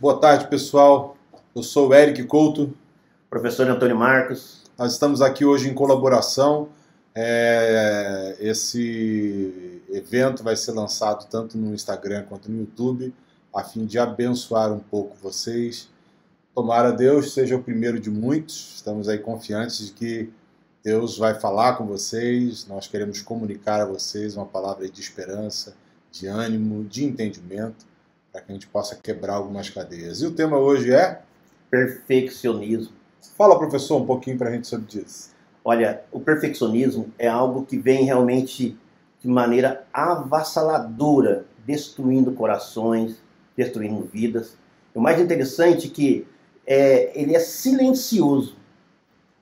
Boa tarde, pessoal. Eu sou o Eric Couto. Professor Antônio Marcos. Nós estamos aqui hoje em colaboração. Esse evento vai ser lançado tanto no Instagram quanto no YouTube, a fim de abençoar um pouco vocês. Tomara Deus seja o primeiro de muitos. Estamos aí confiantes de que Deus vai falar com vocês. Nós queremos comunicar a vocês uma palavra de esperança, de ânimo, de entendimento, para que a gente possa quebrar algumas cadeias. E o tema hoje é? Perfeccionismo. Fala, professor, um pouquinho para a gente sobre isso. Olha, o perfeccionismo é algo que vem realmente de maneira avassaladora, destruindo corações, destruindo vidas. O mais interessante é que ele é silencioso.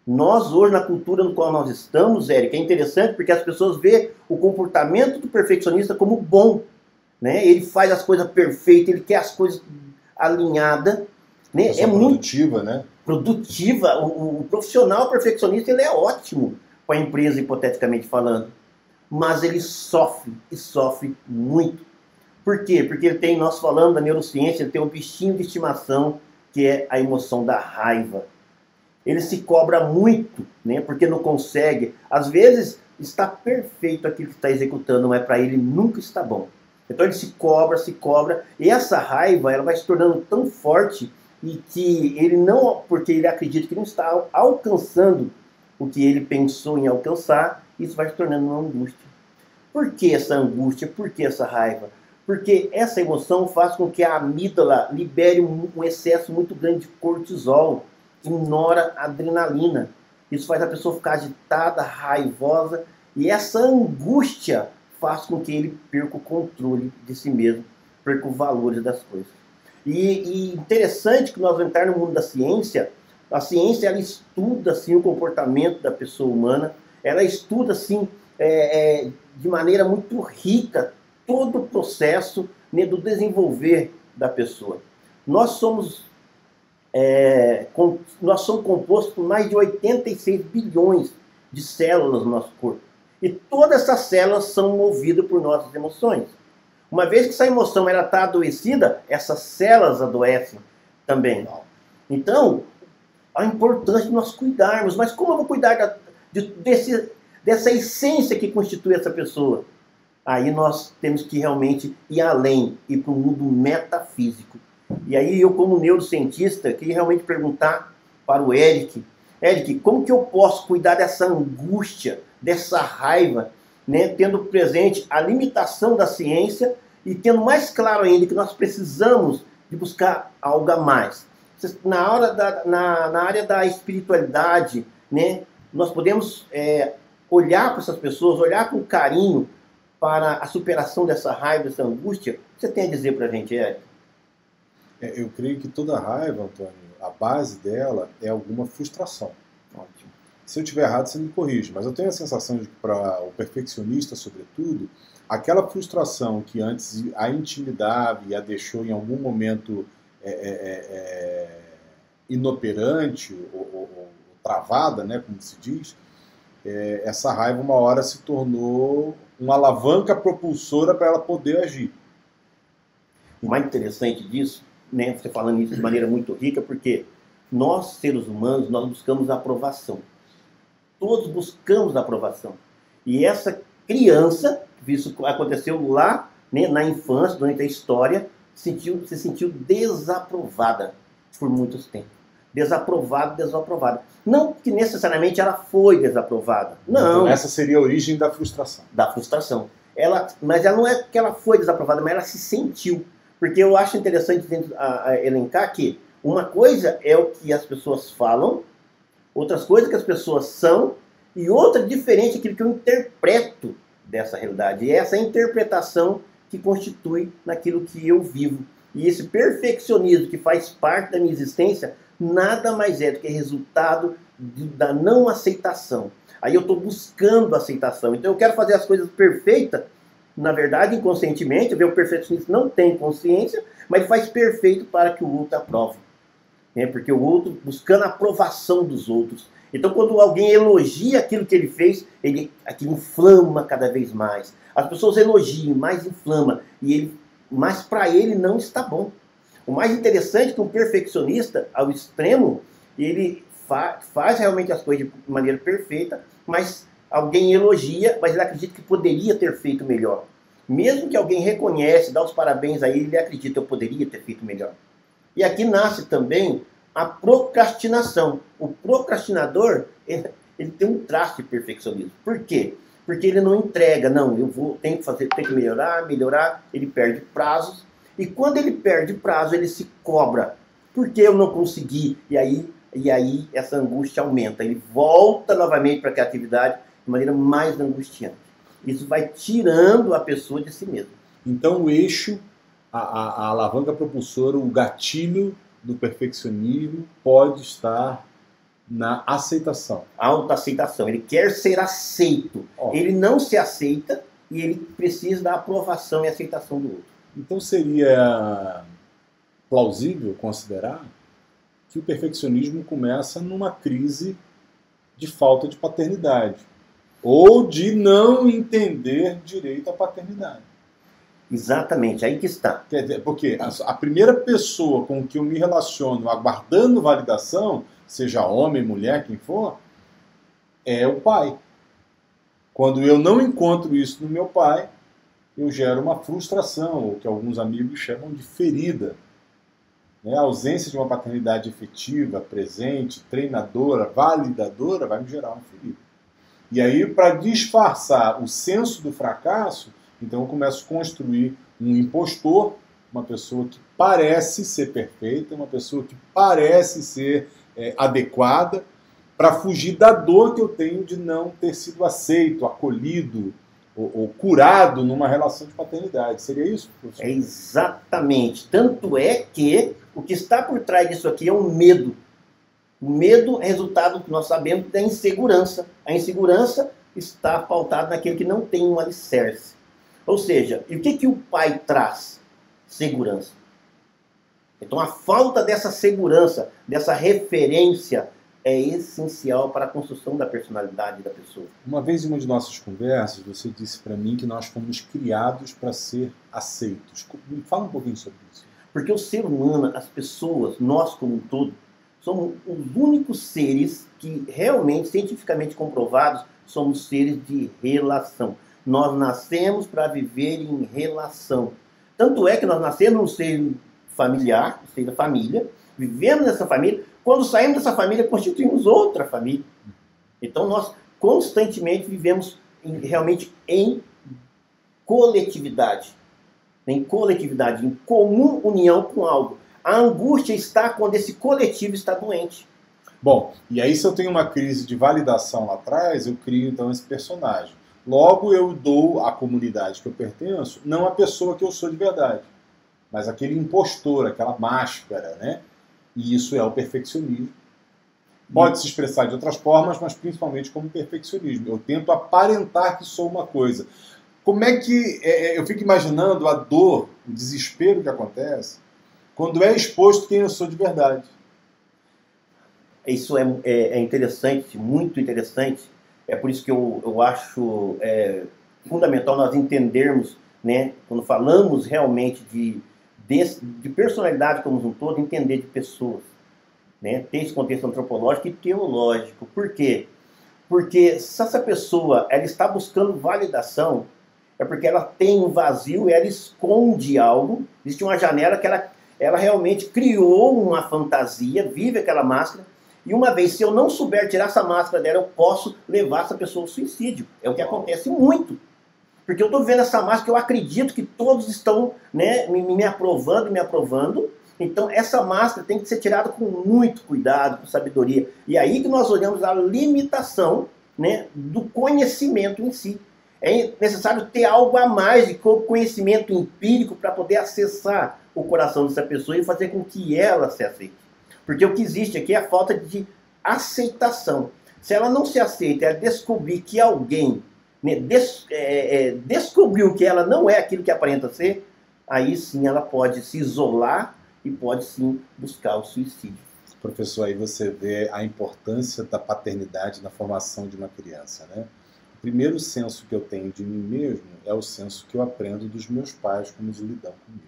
Nós, hoje, na cultura no qual nós estamos, Eric, é interessante porque as pessoas veem o comportamento do perfeccionista como bom. Né? Ele faz as coisas perfeitas, ele quer as coisas alinhadas. Né? É produtiva, né? Produtiva. O profissional perfeccionista ele é ótimo para a empresa, hipoteticamente falando. Mas ele sofre, e sofre muito. Por quê? Porque ele tem, nós falamos da neurociência, ele tem um bichinho de estimação, que é a emoção da raiva. Ele se cobra muito, né? Porque não consegue. Às vezes está perfeito aquilo que está executando, mas para ele nunca está bom. Então ele se cobra, e essa raiva ela vai se tornando tão forte e que ele não, porque ele acredita que não está alcançando o que ele pensou em alcançar, isso vai se tornando uma angústia. Por que essa angústia? Por que essa raiva? Porque essa emoção faz com que a amígdala libere um excesso muito grande de cortisol e noradrenalina. Isso faz a pessoa ficar agitada, raivosa, e essa angústia faz com que ele perca o controle de si mesmo, perca os valores das coisas. E interessante que nós vamos entrar no mundo da ciência. A ciência ela estuda assim, o comportamento da pessoa humana, ela estuda assim, de maneira muito rica todo o processo, né, do desenvolver da pessoa. Nós somos compostos por mais de 86 bilhões de células no nosso corpo. E todas essas células são movidas por nossas emoções. Uma vez que essa emoção está adoecida, essas células adoecem também. Então, a importância de nós cuidarmos. Mas como eu vou cuidar dessa essência que constitui essa pessoa? Aí nós temos que realmente ir além, ir para o mundo metafísico. E aí eu, como neurocientista, queria realmente perguntar para o Eric, como que eu posso cuidar dessa angústia, dessa raiva, né, tendo presente a limitação da ciência e tendo mais claro ainda que nós precisamos de buscar algo a mais. Na área da espiritualidade, né, nós podemos olhar para essas pessoas, olhar com carinho para a superação dessa raiva, dessa angústia. O que você tem a dizer para a gente, Eric? Eu creio que toda raiva, Antônio, a base dela é alguma frustração. Ótimo. Se eu estiver errado, você me corrige, mas eu tenho a sensação de que para o perfeccionista, sobretudo, aquela frustração que antes a intimidava e a deixou em algum momento inoperante ou travada, né, como se diz, essa raiva uma hora se tornou uma alavanca propulsora para ela poder agir. O mais interessante disso, né, você falando isso de maneira muito rica, porque nós, seres humanos, nós buscamos a aprovação. Todos buscamos a aprovação. E essa criança, isso aconteceu lá, né, na infância, durante a história, se sentiu desaprovada por muitos tempos. Desaprovada. Não que necessariamente ela foi desaprovada. Não. Então, essa seria a origem da frustração. Da frustração. Mas ela não é que ela foi desaprovada, mas ela se sentiu. Porque eu acho interessante elencar que uma coisa é o que as pessoas falam, outras coisas que as pessoas são, e outra diferente é aquilo que eu interpreto dessa realidade. E é essa interpretação que constitui naquilo que eu vivo. E esse perfeccionismo que faz parte da minha existência, nada mais é do que resultado da não aceitação. Aí eu estou buscando aceitação. Então eu quero fazer as coisas perfeitas, na verdade, inconscientemente. O perfeccionista não tem consciência, mas faz perfeito para que o outro aprove. Porque o outro buscando a aprovação dos outros. Então, quando alguém elogia aquilo que ele fez, aquilo inflama cada vez mais. As pessoas elogiam, mais inflama, mas para ele não está bom. O mais interessante é que um perfeccionista, ao extremo, ele faz realmente as coisas de maneira perfeita, mas alguém elogia, mas ele acredita que poderia ter feito melhor. Mesmo que alguém reconhece, dá os parabéns a ele acredita, eu poderia ter feito melhor. E aqui nasce também a procrastinação. O procrastinador, ele tem um traço de perfeccionismo. Por quê? Porque ele não entrega, não, tenho que fazer, tenho que melhorar, ele perde prazos. E quando ele perde prazo, ele se cobra. Por que eu não consegui? E aí essa angústia aumenta. Ele volta novamente para a criatividade de maneira mais angustiante. Isso vai tirando a pessoa de si mesma. Então o eixo, a alavanca propulsora, o gatilho do perfeccionismo pode estar na aceitação. Autoaceitação. Ele quer ser aceito. Ele não se aceita e ele precisa da aprovação e aceitação do outro. Então seria plausível considerar que o perfeccionismo começa numa crise de falta de paternidade ou de não entender direito a paternidade. Exatamente, aí que está. Quer dizer, porque a primeira pessoa com que eu me relaciono aguardando validação, seja homem, mulher, quem for, é o pai. Quando eu não encontro isso no meu pai, eu gero uma frustração, o que alguns amigos chamam de ferida. A ausência de uma paternidade efetiva, presente, treinadora, validadora, vai me gerar uma ferida. E aí, para disfarçar o senso do fracasso, então eu começo a construir um impostor, uma pessoa que parece ser perfeita, uma pessoa que parece ser adequada, para fugir da dor que eu tenho de não ter sido aceito, acolhido ou curado numa relação de paternidade. Seria isso, professor? É exatamente. Tanto é que o que está por trás disso aqui é um medo. O medo é resultado, que nós sabemos, da insegurança. A insegurança está pautada naquele que não tem um alicerce. Ou seja, e o que o pai traz? Segurança. Então a falta dessa segurança, dessa referência, é essencial para a construção da personalidade da pessoa. Uma vez em uma de nossas conversas, você disse para mim que nós fomos criados para ser aceitos. Me fala um pouquinho sobre isso. Porque o ser humano, as pessoas, nós como um todo, somos os únicos seres que realmente, cientificamente comprovados, somos seres de relação. Nós nascemos para viver em relação. Tanto é que nós nascemos num seio familiar, no seio da família, vivemos nessa família. Quando saímos dessa família, constituímos outra família. Então nós constantemente vivemos realmente em coletividade. Em coletividade, em comum união com algo. A angústia está quando esse coletivo está doente. Bom, e aí se eu tenho uma crise de validação lá atrás, eu crio então esse personagem. Logo eu dou à comunidade que eu pertenço, não a pessoa que eu sou de verdade, mas aquele impostor, aquela máscara, né? E isso é o perfeccionismo. Pode se expressar de outras formas, mas principalmente como perfeccionismo. Eu tento aparentar que sou uma coisa. Como é que... eu fico imaginando a dor, o desespero que acontece quando é exposto quem eu sou de verdade. Isso é interessante, muito interessante. É por isso que eu acho fundamental nós entendermos, né, quando falamos realmente de personalidade como um todo, entender de pessoas. Né? Ter esse contexto antropológico e teológico. Por quê? Porque se essa pessoa ela está buscando validação, é porque ela tem um vazio, ela esconde algo, existe uma janela que ela realmente criou uma fantasia, vive aquela máscara, e uma vez, se eu não souber tirar essa máscara dela, eu posso levar essa pessoa ao suicídio. É o que acontece muito. Porque eu estou vendo essa máscara, eu acredito que todos estão, né, me aprovando. Então essa máscara tem que ser tirada com muito cuidado, com sabedoria. E aí que nós olhamos a limitação, né, do conhecimento em si. É necessário ter algo a mais de conhecimento empírico para poder acessar o coração dessa pessoa e fazer com que ela se aceite. Porque o que existe aqui é a falta de aceitação. Se ela não se aceita, ela descobrir que alguém, né, descobriu que ela não é aquilo que aparenta ser, aí sim ela pode se isolar e pode sim buscar o suicídio. Professor, aí você vê a importância da paternidade na formação de uma criança, né? O primeiro senso que eu tenho de mim mesmo é o senso que eu aprendo dos meus pais como eles lidam comigo.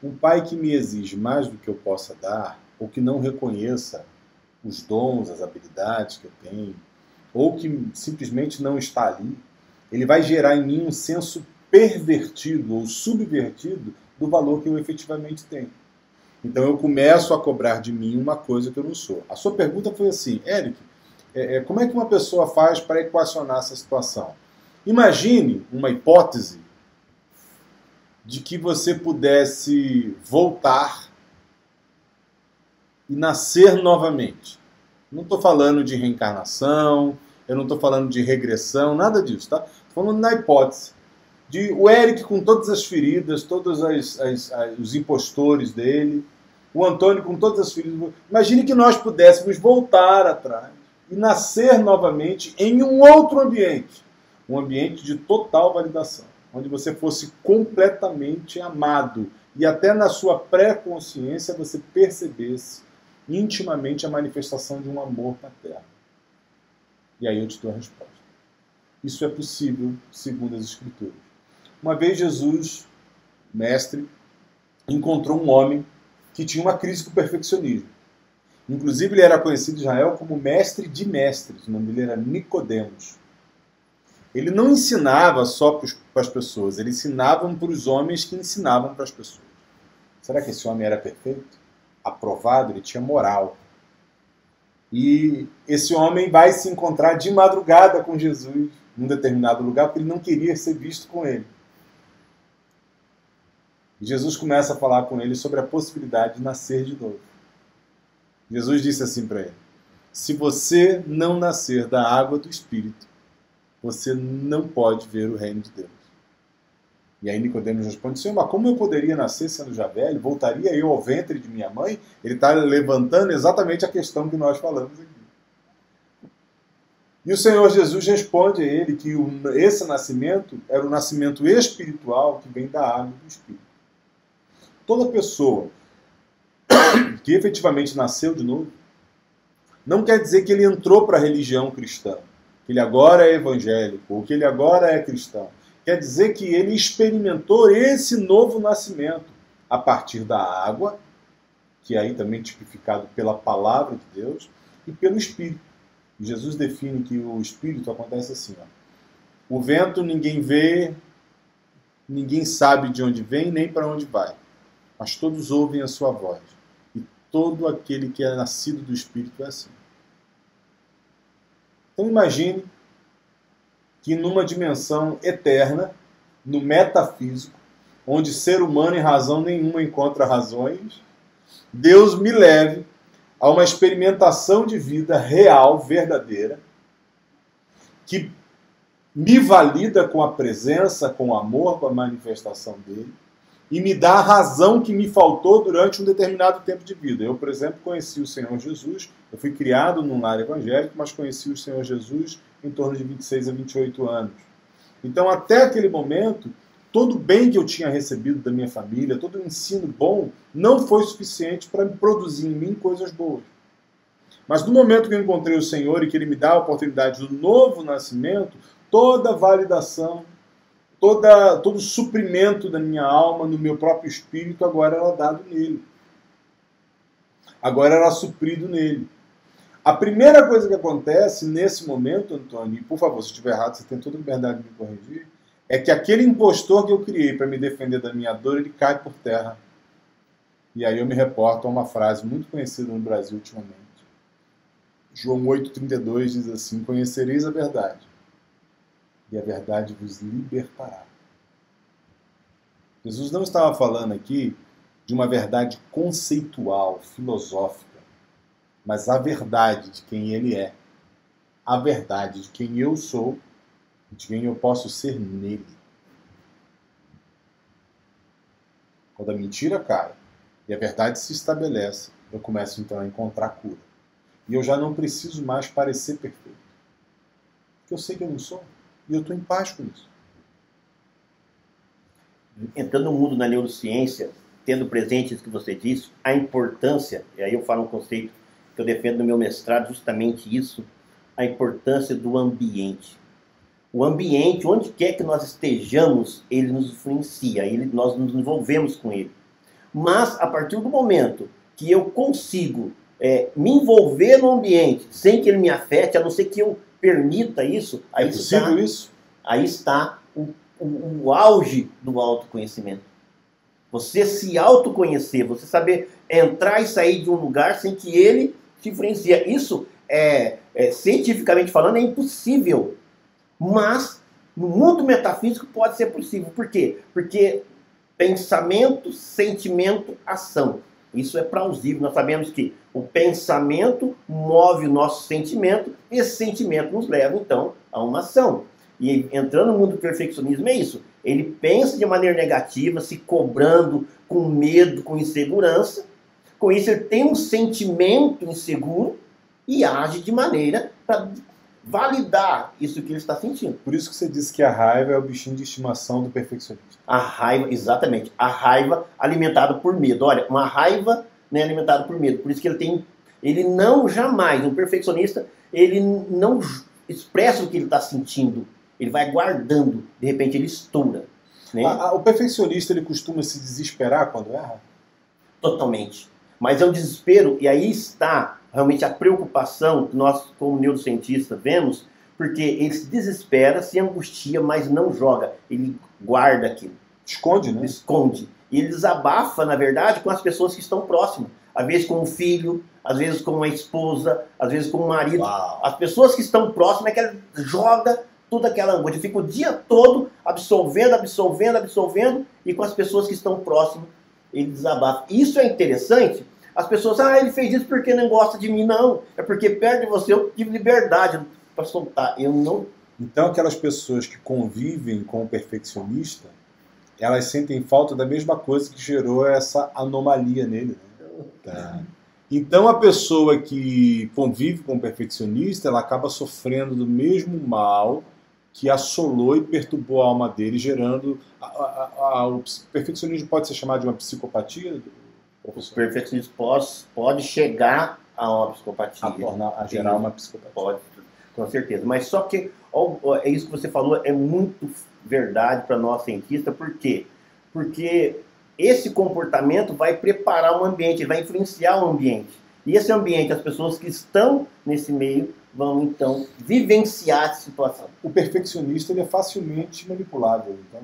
Um pai que me exige mais do que eu possa dar, ou que não reconheça os dons, as habilidades que eu tenho, ou que simplesmente não está ali, ele vai gerar em mim um senso pervertido ou subvertido do valor que eu efetivamente tenho. Então eu começo a cobrar de mim uma coisa que eu não sou. A sua pergunta foi assim, Eric, como é que uma pessoa faz para equacionar essa situação? Imagine uma hipótese de que você pudesse voltar e nascer novamente. Não estou falando de reencarnação, eu não estou falando de regressão, nada disso, tá? Estou falando na hipótese de o Eric com todas as feridas, todos os impostores dele, o Antônio com todas as feridas. Imagine que nós pudéssemos voltar atrás e nascer novamente em um outro ambiente, um ambiente de total validação, onde você fosse completamente amado e até na sua pré-consciência você percebesse intimamente a manifestação de um amor paterno. E aí eu te dou a resposta. Isso é possível segundo as Escrituras. Uma vez Jesus, mestre, encontrou um homem que tinha uma crise com o perfeccionismo. Inclusive ele era conhecido em Israel como mestre de mestres. O nome dele era Nicodemos. Ele não ensinava só para as pessoas, ele ensinava para os homens que ensinavam para as pessoas. Será que esse homem era perfeito? Aprovado? Ele tinha moral. E esse homem vai se encontrar de madrugada com Jesus num determinado lugar porque ele não queria ser visto com ele. E Jesus começa a falar com ele sobre a possibilidade de nascer de novo. Jesus disse assim para ele: se você não nascer da água do Espírito, você não pode ver o reino de Deus. E aí Nicodemos responde: Senhor, mas como eu poderia nascer sendo já velho? Voltaria eu ao ventre de minha mãe? Ele está levantando exatamente a questão que nós falamos aqui. E o Senhor Jesus responde a ele que esse nascimento era o nascimento espiritual que vem da água do Espírito. Toda pessoa que efetivamente nasceu de novo, não quer dizer que ele entrou para a religião cristã, que ele agora é evangélico, ou que ele agora é cristão. Quer dizer que ele experimentou esse novo nascimento a partir da água, que é aí também tipificado pela palavra de Deus, e pelo Espírito. Jesus define que o Espírito acontece assim, ó. O vento ninguém vê, ninguém sabe de onde vem nem para onde vai, mas todos ouvem a sua voz. E todo aquele que é nascido do Espírito é assim. Então imagine que numa dimensão eterna, no metafísico, onde ser humano e razão nenhuma encontra razões, Deus me leve a uma experimentação de vida real, verdadeira, que me valida com a presença, com o amor, com a manifestação dele, e me dá a razão que me faltou durante um determinado tempo de vida. Eu, por exemplo, conheci o Senhor Jesus, eu fui criado num lar evangélico, mas conheci o Senhor Jesus em torno de 26 a 28 anos. Então, até aquele momento, todo o bem que eu tinha recebido da minha família, todo o ensino bom, não foi suficiente para produzir em mim coisas boas. Mas no momento que eu encontrei o Senhor e que Ele me dá a oportunidade do novo nascimento, toda a validação, todo o suprimento da minha alma, no meu próprio espírito, agora era dado nele. Agora era suprido nele. A primeira coisa que acontece nesse momento, Antônio, e por favor, se eu estiver errado, você tem toda a liberdade de me corrigir, é que aquele impostor que eu criei para me defender da minha dor, ele cai por terra. E aí eu me reporto a uma frase muito conhecida no Brasil ultimamente. João 8,32 diz assim: conhecereis a verdade, e a verdade vos libertará. Jesus não estava falando aqui de uma verdade conceitual, filosófica, mas a verdade de quem ele é, a verdade de quem eu sou, de quem eu posso ser nele. Quando a mentira cai e a verdade se estabelece, eu começo então a encontrar cura. E eu já não preciso mais parecer perfeito. Porque eu sei que eu não sou. E eu estou em paz com isso. Entrando no mundo da neurociência, tendo presente isso que você disse, a importância, e aí eu falo um conceito que eu defendo no meu mestrado, justamente isso, a importância do ambiente. O ambiente, onde quer que nós estejamos, ele nos influencia, nós nos envolvemos com ele. Mas a partir do momento que eu consigo me envolver no ambiente sem que ele me afete, a não ser que eu permita isso, É possível isso? Aí está o auge do autoconhecimento. Você se autoconhecer, você saber entrar e sair de um lugar sem que ele te influencie. Isso, cientificamente falando, é impossível. Mas, no mundo metafísico pode ser possível. Por quê? Porque pensamento, sentimento, ação. Isso é plausível. Nós sabemos que o pensamento move o nosso sentimento e esse sentimento nos leva, então, a uma ação. E entrando no mundo do perfeccionismo é isso. Ele pensa de maneira negativa, se cobrando, com medo, com insegurança. Com isso ele tem um sentimento inseguro e age de maneira para validar isso que ele está sentindo. Por isso que você disse que a raiva é o bichinho de estimação do perfeccionista. A raiva, exatamente. A raiva alimentada por medo. Olha, uma raiva, né, alimentada por medo. Por isso que ele não jamais, um perfeccionista, ele não expressa o que ele está sentindo. Ele vai guardando, de repente ele estoura. Né? O perfeccionista, ele costuma se desesperar quando erra? Totalmente. Mas é um desespero, e aí está realmente a preocupação que nós, como neurocientistas, vemos, porque ele se desespera, se angustia, mas não joga. Ele guarda aquilo. Esconde, né? Esconde. E ele desabafa, na verdade, com as pessoas que estão próximas. Às vezes com o filho, às vezes com a esposa, às vezes com o marido. Uau. As pessoas que estão próximas é que ele joga toda aquela angústia. Fica o dia todo absorvendo, e com as pessoas que estão próximas, ele desabafa. Isso é interessante. As pessoas, ele fez isso porque não gosta de mim. Não, é porque perto de você eu tive liberdade para soltar. Eu não... Então aquelas pessoas que convivem com o perfeccionista, elas sentem falta da mesma coisa que gerou essa anomalia nele. Né? Tá. Então a pessoa que convive com o perfeccionista, ela acaba sofrendo do mesmo mal que assolou e perturbou a alma dele, gerando... o perfeccionismo pode ser chamado de uma psicopatia? O perfeccionismo pode chegar a uma psicopatia. A gerar uma psicopatia. Pode, com certeza. Mas só que, é isso que você falou, é muito verdade para nós cientistas. Por quê? Porque esse comportamento vai preparar o ambiente, vai influenciar o ambiente. E esse ambiente, as pessoas que estão nesse meio, vão então vivenciar essa situação. O perfeccionista, ele é facilmente manipulável. Então...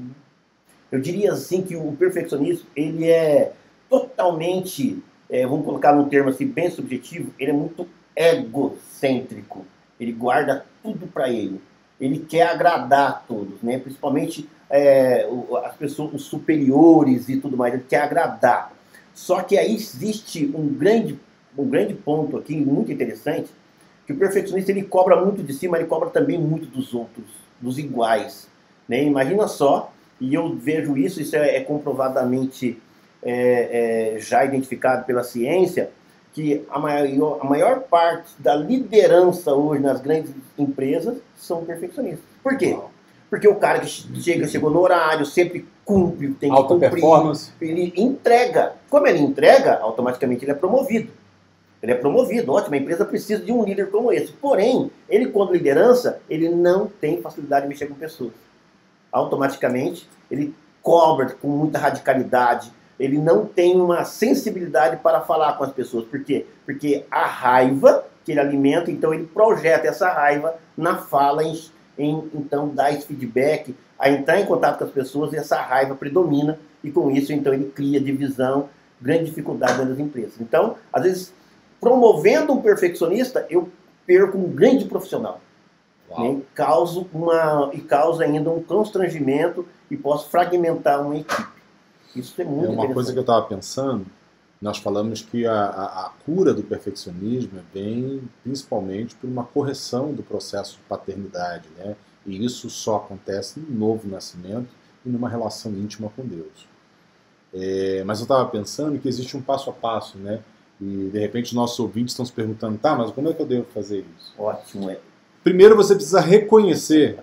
Eu diria assim que o perfeccionismo, ele é totalmente, vamos colocar num termo assim bem subjetivo, ele é muito egocêntrico. Ele guarda tudo para ele. Ele quer agradar a todos, né? Principalmente as pessoas, os superiores e tudo mais. Ele quer agradar. Só que aí existe um grande ponto aqui, muito interessante, que o perfeccionista ele cobra muito de si, mas ele cobra também muito dos outros, dos iguais. Né? Imagina só, e eu vejo isso é comprovadamente já identificado pela ciência, que a maior parte da liderança hoje nas grandes empresas são perfeccionistas. Por quê? Porque o cara que chegou no horário, sempre cumpre, tem que alta cumprir, performance. Ele entrega. Como ele entrega, automaticamente ele é promovido. Ele é promovido, ótimo, a empresa precisa de um líder como esse. Porém, ele quando liderança, ele não tem facilidade de mexer com pessoas. Automaticamente, ele cobra com muita radicalidade, ele não tem uma sensibilidade para falar com as pessoas. Por quê? Porque a raiva que ele alimenta, então ele projeta essa raiva na fala, então dar esse feedback, a entrar em contato com as pessoas, e essa raiva predomina, e com isso então ele cria divisão, grande dificuldade dentro das empresas. Então, às vezes, promovendo um perfeccionista, eu perco um grande profissional. Né? Causa ainda um constrangimento e posso fragmentar uma equipe. Isso é muito uma coisa que eu estava pensando, nós falamos que a cura do perfeccionismo vem principalmente por uma correção do processo de paternidade, né? E isso só acontece no novo nascimento e numa relação íntima com Deus. Mas eu estava pensando que existe um passo a passo, né? E de repente nossos ouvintes estão se perguntando, tá, mas como é que eu devo fazer isso? Ótimo, Primeiro você precisa reconhecer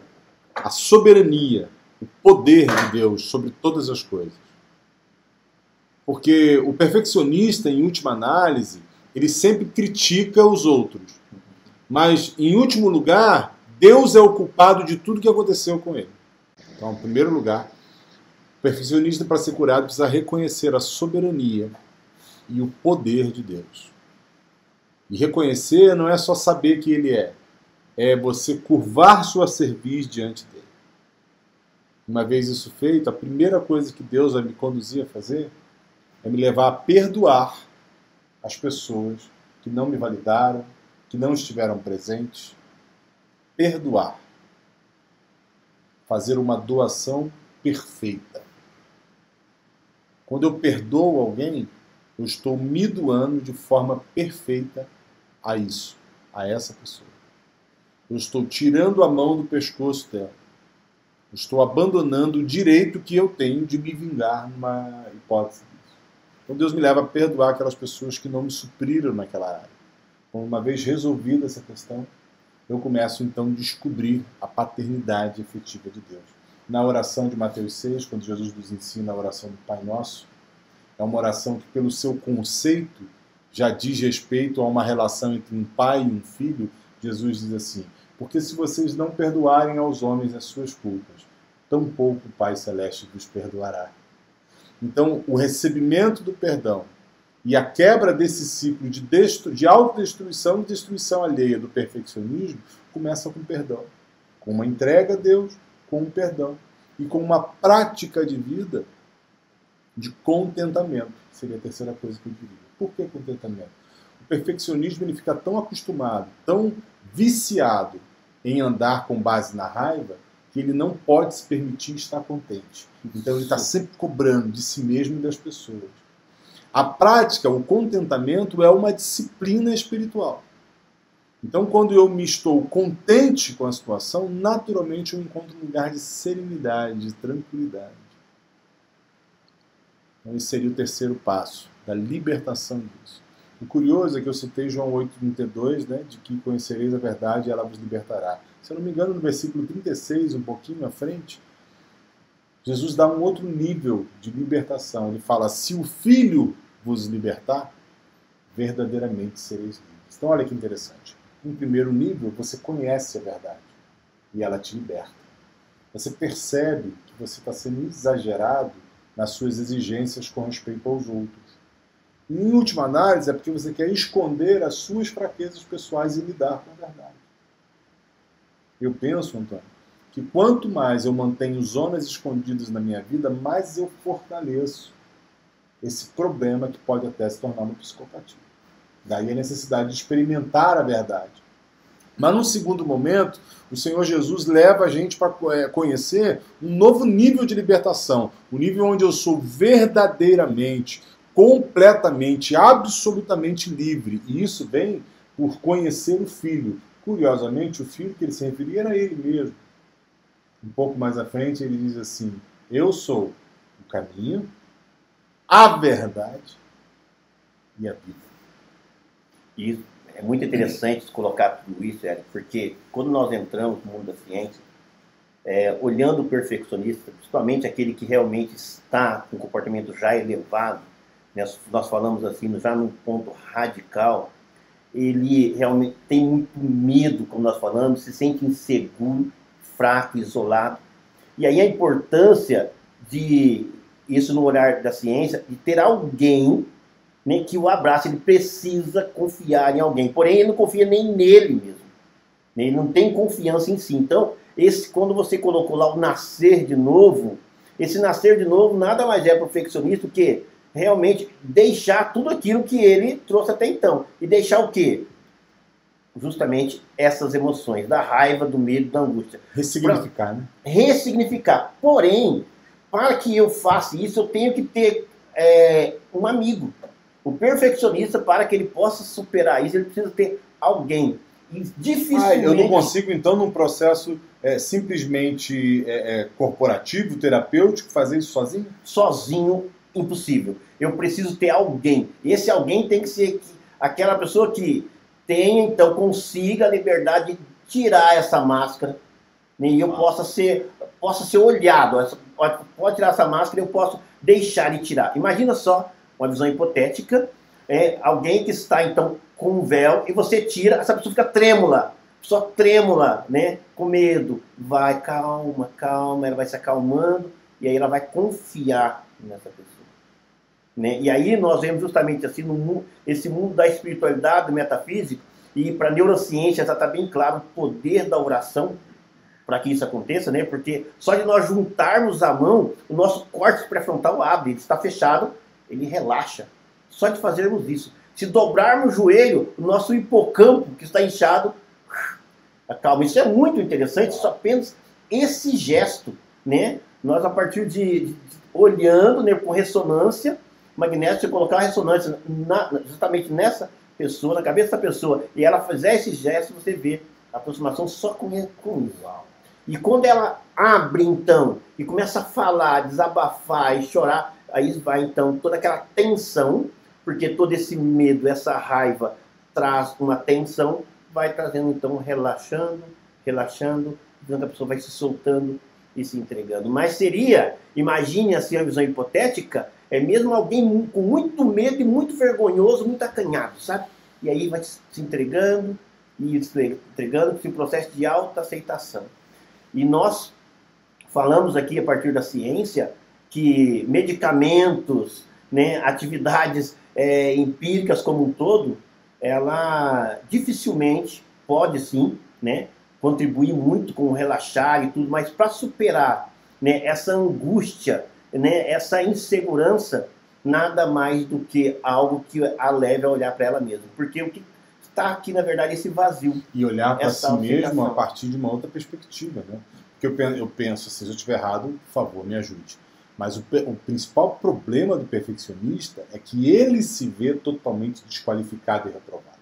a soberania, o poder de Deus sobre todas as coisas. Porque o perfeccionista, em última análise, ele sempre critica os outros. Mas, em último lugar, Deus é o culpado de tudo que aconteceu com ele. Então, em primeiro lugar, O perfeccionista, para ser curado, precisa reconhecer a soberania e o poder de Deus. E reconhecer não é só saber que Ele é você curvar sua cerviz diante dele. Uma vez isso feito, a primeira coisa que Deus vai me conduzir a fazer é me levar a perdoar as pessoas que não me validaram, que não estiveram presentes. Perdoar. Fazer uma doação perfeita. Quando eu perdoo alguém, eu estou me doando de forma perfeita a isso, a essa pessoa. Eu estou tirando a mão do pescoço dela. Eu estou abandonando o direito que eu tenho de me vingar numa hipótese disso. Então Deus me leva a perdoar aquelas pessoas que não me supriram naquela área. Então, uma vez resolvida essa questão, eu começo então a descobrir a paternidade efetiva de Deus. Na oração de Mateus 6, quando Jesus nos ensina a oração do Pai Nosso, é uma oração que, pelo seu conceito, já diz respeito a uma relação entre um pai e um filho. Jesus diz assim: porque se vocês não perdoarem aos homens as suas culpas, tampouco o Pai Celeste vos perdoará. Então, o recebimento do perdão e a quebra desse ciclo de autodestruição e destruição alheia do perfeccionismo começa com perdão, com uma entrega a Deus, com um perdão e com uma prática de vida de contentamento. Seria a terceira coisa que eu diria. Por que contentamento? O perfeccionismo ele fica tão acostumado, tão viciado em andar com base na raiva, que ele não pode se permitir estar contente. Então ele está sempre cobrando de si mesmo e das pessoas. A prática, o contentamento, é uma disciplina espiritual. Então, quando eu me estou contente com a situação, naturalmente eu encontro um lugar de serenidade, de tranquilidade. Então, esse seria o terceiro passo, da libertação disso. O curioso é que eu citei João 8,32, né, de que conhecereis a verdade e ela vos libertará. Se eu não me engano, no versículo 36, um pouquinho à frente, Jesus dá um outro nível de libertação. Ele fala: se o Filho vos libertar, verdadeiramente sereis livres. Então, olha que interessante. Em primeiro nível, você conhece a verdade e ela te liberta. Você percebe que você está sendo exagerado nas suas exigências com respeito aos outros. E, em última análise, é porque você quer esconder as suas fraquezas pessoais e lidar com a verdade. Eu penso, Antônio, que quanto mais eu mantenho zonas escondidas na minha vida, mais eu fortaleço esse problema que pode até se tornar uma psicopatia. Daí a necessidade de experimentar a verdade. Mas, num segundo momento, o Senhor Jesus leva a gente para conhecer um novo nível de libertação. O nível onde eu sou verdadeiramente, completamente, absolutamente livre. E isso vem por conhecer o Filho. Curiosamente, o Filho que ele se referia era ele mesmo. Um pouco mais à frente, ele diz assim: eu sou o caminho, a verdade e a vida. Isso é muito interessante colocar tudo isso, Érico, porque quando nós entramos no mundo da ciência, olhando o perfeccionista, principalmente aquele que realmente está com um comportamento já elevado, né, nós falamos assim, já num ponto radical, ele realmente tem muito medo, como nós falamos, se sente inseguro, fraco, isolado. E aí a importância de, isso no olhar da ciência, de ter alguém, né, que o abrace. Ele precisa confiar em alguém, porém ele não confia nem nele mesmo, ele não tem confiança em si. Então, quando você colocou lá o nascer de novo, esse nascer de novo nada mais é perfeccionista do que realmente deixar tudo aquilo que ele trouxe até então. E deixar o quê? Justamente essas emoções, da raiva, do medo, da angústia. Ressignificar, né? Ressignificar. Porém, para que eu faça isso, eu tenho que ter um amigo. O perfeccionista, para que ele possa superar isso, ele precisa ter alguém. E dificilmente... eu não consigo, então, num processo simplesmente corporativo, terapêutico, fazer isso sozinho? Sozinho, impossível. Eu preciso ter alguém. Esse alguém tem que ser aquela pessoa que tenha, então, consiga a liberdade de tirar essa máscara, né, e eu possa ser olhado. Pode tirar essa máscara e eu posso deixar ele tirar. Imagina só, uma visão hipotética, alguém que está, então, com um véu e você tira, essa pessoa fica trêmula, né, com medo. Vai, calma, calma, ela vai se acalmando. E aí ela vai confiar nessa pessoa. Né? E aí nós vemos justamente assim, esse mundo da espiritualidade, do metafísico, e para a neurociência já está bem claro o poder da oração para que isso aconteça, né? Porque só de nós juntarmos a mão, o nosso córtex pré-frontal abre, ele está fechado, ele relaxa. Só de fazermos isso. Se dobrarmos o joelho, o nosso hipocampo, que está inchado, acalma. Isso é muito interessante, só apenas esse gesto, né? Nós, a partir de olhando, né, com ressonância magnética, você colocar a ressonância justamente nessa pessoa, na cabeça da pessoa, e ela fizer esse gesto, você vê a aproximação só com isso. E quando ela abre, então, e começa a falar, desabafar e chorar, aí vai, então, toda aquela tensão, porque todo esse medo, essa raiva traz uma tensão, vai trazendo, então, relaxando, vendo que a pessoa vai se soltando e se entregando. Mas seria, imagine assim a visão hipotética, é mesmo alguém com muito medo e muito vergonhoso, muito acanhado, sabe? E aí vai se entregando, e se entregando, esse processo de autoaceitação. E nós falamos aqui a partir da ciência que medicamentos, né, atividades empíricas como um todo, ela dificilmente pode sim, né, contribuir muito com o relaxar e tudo, mas para superar, né, essa angústia, né, essa insegurança, nada mais do que algo que a leve a olhar para ela mesma. Porque o que está aqui, na verdade, esse vazio. E olhar para si mesmo a partir de uma outra perspectiva, né? Porque eu penso, se eu estiver errado, por favor, me ajude. Mas o principal problema do perfeccionista é que ele se vê totalmente desqualificado e reprovado.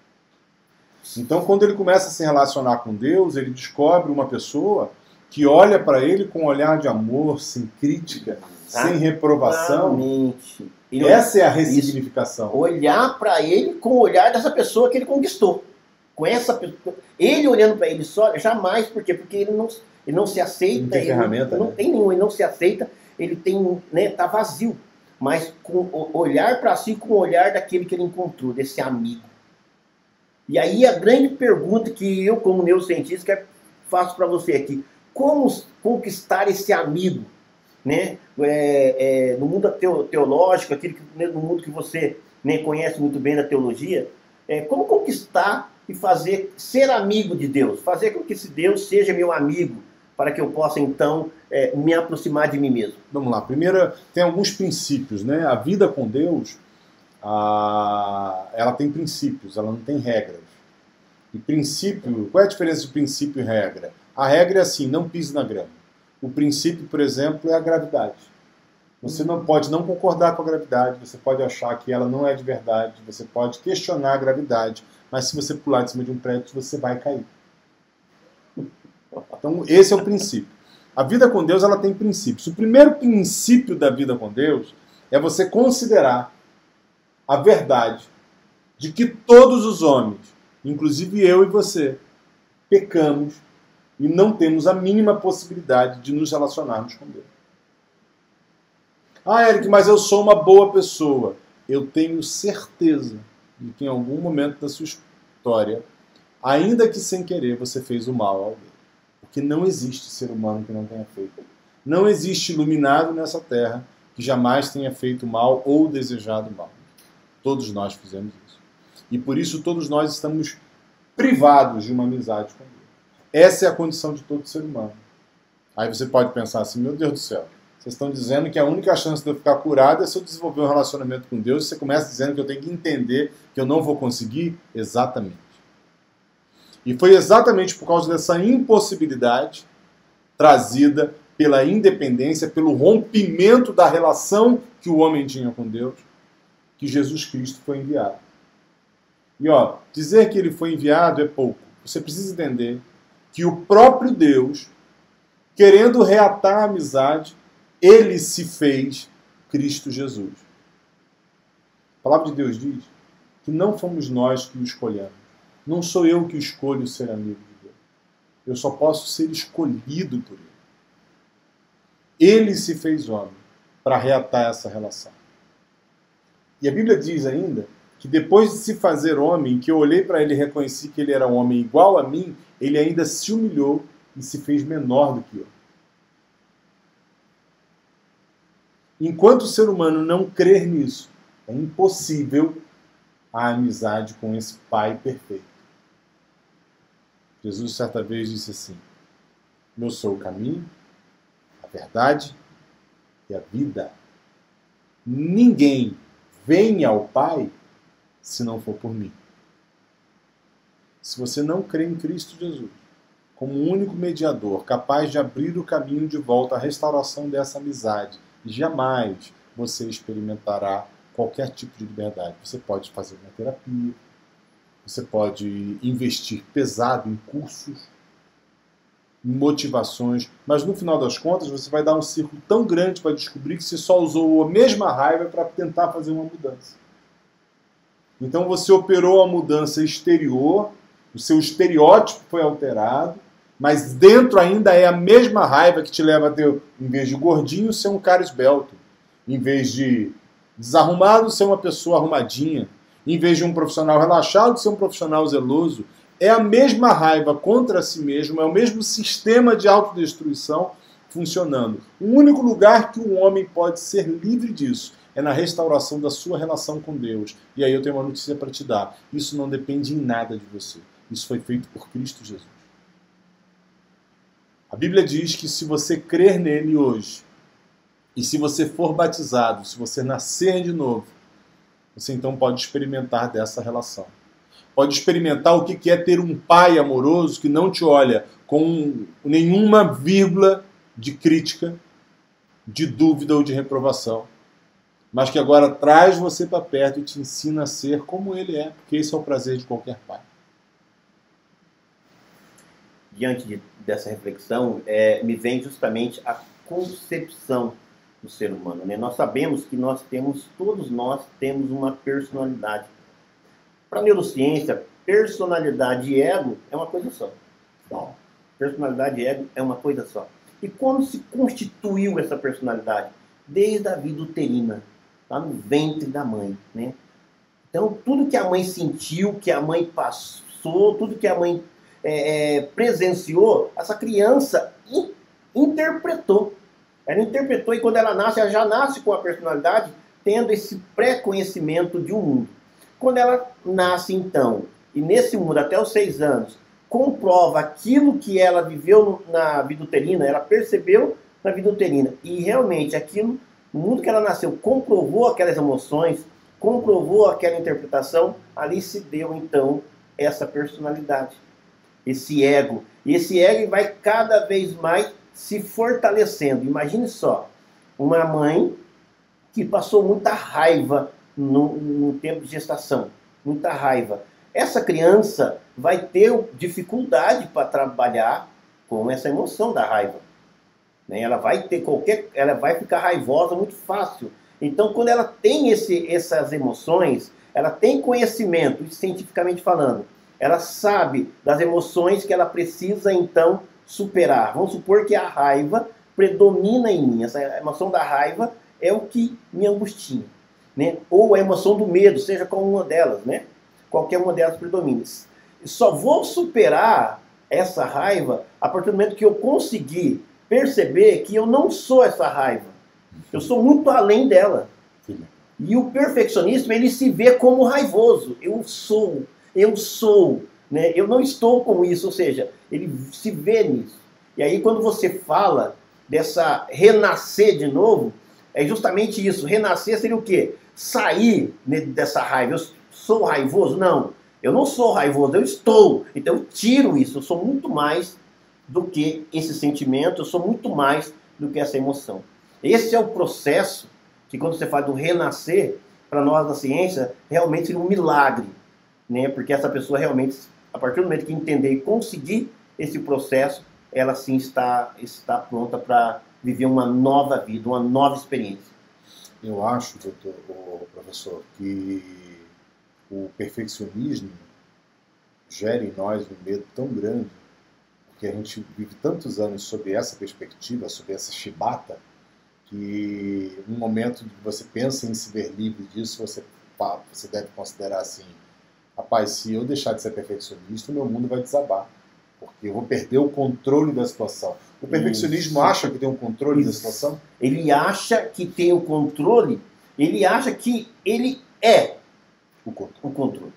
Então, quando ele começa a se relacionar com Deus, ele descobre uma pessoa que olha para ele com um olhar de amor, sem crítica, sem reprovação. Exatamente. Essa é a ressignificação. Olhar para ele com o olhar dessa pessoa que ele conquistou. Com essa pessoa. Ele olhando para ele só, jamais, por quê? Porque ele não se aceita. Não tem ferramenta, não tem nenhum, ele não se aceita, ele tem, né, tá vazio. Mas com olhar para si com o olhar daquele que ele encontrou, desse amigo. E aí a grande pergunta que eu, como neurocientista, faço para você aqui: como conquistar esse amigo? Né? No mundo teológico, no mundo que você, né, conhece muito bem da teologia, como conquistar e fazer ser amigo de Deus? Fazer com que esse Deus seja meu amigo, para que eu possa, então, me aproximar de mim mesmo. Vamos lá. Primeiro, tem alguns princípios, né? A vida com Deus, ela tem princípios, ela não tem regras. E princípio, qual é a diferença de princípio e regra? A regra é assim: não pise na grama. O princípio, por exemplo, é a gravidade. Você não pode não concordar com a gravidade, você pode achar que ela não é de verdade, você pode questionar a gravidade, mas se você pular de cima de um prédio, você vai cair. Então, esse é o princípio. A vida com Deus, ela tem princípios. O primeiro princípio da vida com Deus é você considerar a verdade de que todos os homens, inclusive eu e você, pecamos e não temos a mínima possibilidade de nos relacionarmos com Deus. Eric, mas eu sou uma boa pessoa. Eu tenho certeza de que em algum momento da sua história, ainda que sem querer, você fez o mal a alguém. Porque não existe ser humano que não tenha feito. Não existe iluminado nessa terra que jamais tenha feito mal ou desejado mal. Todos nós fizemos isso. E por isso todos nós estamos privados de uma amizade com Deus. Essa é a condição de todo ser humano. Aí você pode pensar assim: meu Deus do céu, vocês estão dizendo que a única chance de eu ficar curado é se eu desenvolver um relacionamento com Deus, e você começa dizendo que eu tenho que entender que eu não vou conseguir? Exatamente. E foi exatamente por causa dessa impossibilidade trazida pela independência, pelo rompimento da relação que o homem tinha com Deus, que Jesus Cristo foi enviado. E dizer que ele foi enviado é pouco. Você precisa entender que o próprio Deus, querendo reatar a amizade, ele se fez Cristo Jesus. A palavra de Deus diz que não fomos nós que o escolhemos. Não sou eu que escolho ser amigo de Deus. Eu só posso ser escolhido por ele. Ele se fez homem para reatar essa relação. E a Bíblia diz ainda que depois de se fazer homem, que eu olhei para ele e reconheci que ele era um homem igual a mim, ele ainda se humilhou e se fez menor do que eu. Enquanto o ser humano não crer nisso, é impossível a amizade com esse Pai perfeito. Jesus certa vez disse assim: eu sou o caminho, a verdade e a vida. Ninguém vem ao Pai se não for por mim. Se você não crê em Cristo Jesus como o único mediador capaz de abrir o caminho de volta à restauração dessa amizade, jamais você experimentará qualquer tipo de liberdade. Você pode fazer uma terapia, você pode investir pesado em cursos, em motivações, mas no final das contas você vai dar um círculo tão grande para descobrir que você só usou a mesma raiva para tentar fazer uma mudança. Então você operou a mudança exterior, o seu estereótipo foi alterado, mas dentro ainda é a mesma raiva que te leva a ter, em vez de gordinho, ser um cara esbelto. Em vez de desarrumado, ser uma pessoa arrumadinha. Em vez de um profissional relaxado, ser um profissional zeloso. É a mesma raiva contra si mesmo, é o mesmo sistema de autodestruição funcionando. O único lugar que o homem pode ser livre disso é na restauração da sua relação com Deus. E aí eu tenho uma notícia para te dar. Isso não depende em nada de você. Isso foi feito por Cristo Jesus. A Bíblia diz que se você crer nele hoje, e se você for batizado, se você nascer de novo, você então pode experimentar dessa relação. Pode experimentar o que é ter um pai amoroso que não te olha com nenhuma vírgula de crítica, de dúvida ou de reprovação, mas que agora traz você para perto e te ensina a ser como ele é, porque esse é o prazer de qualquer pai. Diante dessa reflexão, me vem justamente a concepção do ser humano, né? Nós sabemos que todos nós temos uma personalidade. Para a neurociência, personalidade e ego é uma coisa só. Bom, personalidade e ego é uma coisa só. E como se constituiu essa personalidade? Desde a vida uterina, lá no ventre da mãe, né? Então, tudo que a mãe sentiu, que a mãe passou, tudo que a mãe presenciou, essa criança interpretou. Ela interpretou e quando ela nasce, ela já nasce com a personalidade, tendo esse pré-conhecimento de um mundo. Quando ela nasce, então, e nesse mundo até os 6 anos, comprova aquilo que ela viveu na vida uterina, ela percebeu na vida uterina, e realmente aquilo, no mundo que ela nasceu, comprovou aquelas emoções, comprovou aquela interpretação, ali se deu, então, essa personalidade. Esse ego. E esse ego vai cada vez mais se fortalecendo. Imagine só, uma mãe que passou muita raiva no tempo de gestação. Muita raiva. Essa criança vai ter dificuldade para trabalhar com essa emoção da raiva. Ela vai ficar raivosa muito fácil. Então, quando ela tem essas emoções, ela tem conhecimento, cientificamente falando, ela sabe das emoções que ela precisa, então, superar. Vamos supor que a raiva predomina em mim. Essa emoção da raiva é o que me angustia, né? Ou a emoção do medo, seja qual uma delas, né? Qualquer uma delas predomina. Só vou superar essa raiva a partir do momento que eu conseguir perceber que eu não sou essa raiva. Eu sou muito além dela. E o perfeccionismo, ele se vê como raivoso. Eu sou, né? Eu não estou com isso, ou seja, ele se vê nisso. E aí quando você fala dessa renascer de novo, é justamente isso. Renascer seria o quê? Sair dessa raiva. Eu sou raivoso? Não, eu não sou raivoso, eu estou. Então eu tiro isso, eu sou muito mais do que esse sentimento, eu sou muito mais do que essa emoção. Esse é o processo que quando você fala do renascer, para nós na ciência, realmente seria um milagre, né? Porque essa pessoa realmente, a partir do momento que entender e conseguir esse processo, ela sim está pronta para viver uma nova vida, uma nova experiência. Eu acho, professor, que o perfeccionismo gera em nós um medo tão grande, porque a gente vive tantos anos sob essa perspectiva, sob essa chibata, que no momento que você pensa em se ver livre disso, você deve considerar assim: rapaz, se eu deixar de ser perfeccionista, o meu mundo vai desabar. porque eu vou perder o controle da situação. O perfeccionismo acha que tem um controle da situação? Ele acha que tem o controle, ele acha que ele é o controle.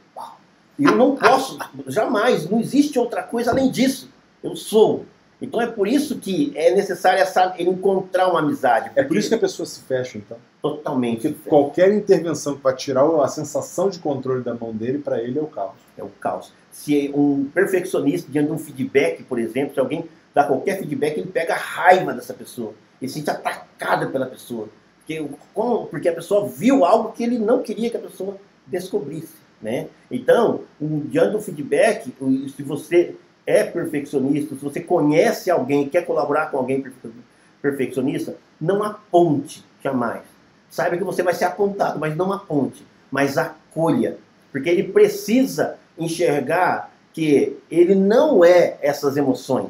Eu não posso, jamais, não existe outra coisa além disso. Eu sou. Então é por isso que é necessário ele encontrar uma amizade. É por isso que a pessoa se fecha, então? Totalmente. Porque qualquer intervenção que vai tirar a sensação de controle da mão dele, para ele é o caos. É o caos. Se um perfeccionista, diante de um feedback, por exemplo, se alguém dá qualquer feedback, ele pega a raiva dessa pessoa. Ele se sente atacado pela pessoa. Porque a pessoa viu algo que ele não queria que a pessoa descobrisse. Né? Então, diante do feedback, se você é perfeccionista, se você conhece alguém, quer colaborar com alguém perfeccionista, não aponte jamais. Saiba que você vai ser apontado, mas não aponte, mas acolha. Porque ele precisa enxergar que ele não é essas emoções.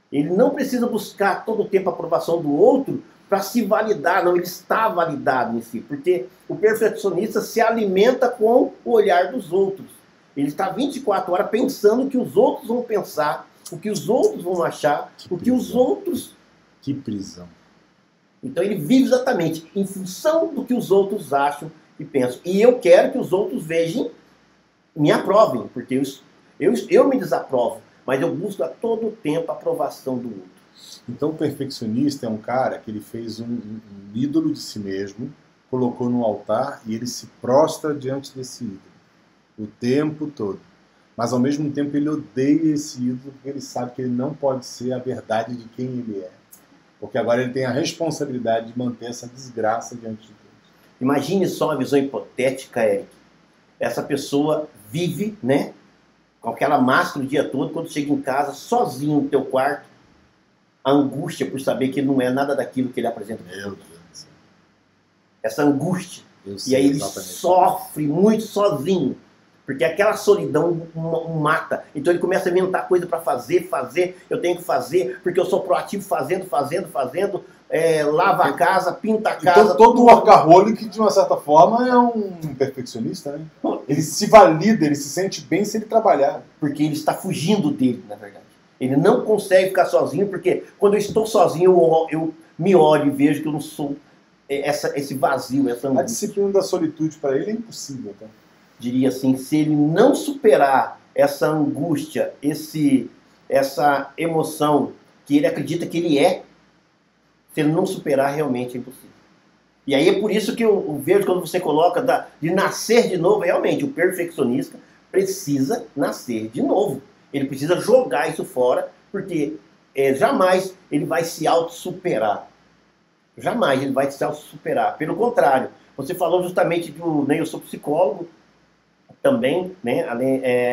Ele não precisa buscar todo o tempo a aprovação do outro para se validar, não, ele está validado em si, porque o perfeccionista se alimenta com o olhar dos outros. Ele está 24 horas pensando o que os outros vão pensar, o que os outros vão achar, o que os outros... Que prisão. Então ele vive exatamente em função do que os outros acham e pensam. E eu quero que os outros vejam, me aprovem, porque eu me desaprovo, mas eu busco a todo tempo a aprovação do outro. Então o perfeccionista é um cara que ele fez um ídolo de si mesmo, colocou no altar e ele se prostra diante desse ídolo o tempo todo. Mas ao mesmo tempo ele odeia esse ídolo porque ele sabe que ele não pode ser a verdade de quem ele é. Porque agora ele tem a responsabilidade de manter essa desgraça diante de Deus. Imagine só uma visão hipotética, Eric. Essa pessoa vive, né, com aquela máscara o dia todo, quando chega em casa, sozinho no teu quarto, a angústia por saber que não é nada daquilo que ele apresenta. Meu Deus do céu. Essa angústia. E aí ele exatamente. sofre muito sozinho. Porque aquela solidão o mata. Então ele começa a inventar coisa para fazer. Eu tenho que fazer, porque eu sou proativo fazendo. Lava a casa, pinta a casa. Então todo workaholic, de uma certa forma, é um perfeccionista, né? Ele se valida, ele se sente bem se ele trabalhar. Porque ele está fugindo dele, na verdade. Ele não consegue ficar sozinho, porque quando eu estou sozinho, eu me olho e vejo que eu não sou esse vazio, essa angústia. A disciplina da solitude para ele é impossível, tá? Diria assim, se ele não superar essa angústia, essa emoção que ele acredita que ele é, se ele não superar, realmente é impossível. E aí é por isso que eu vejo quando você coloca de nascer de novo, realmente, o perfeccionista precisa nascer de novo. Ele precisa jogar isso fora, porque jamais ele vai se auto-superar. Jamais ele vai se auto-superar. Pelo contrário, você falou justamente eu sou psicólogo também, né?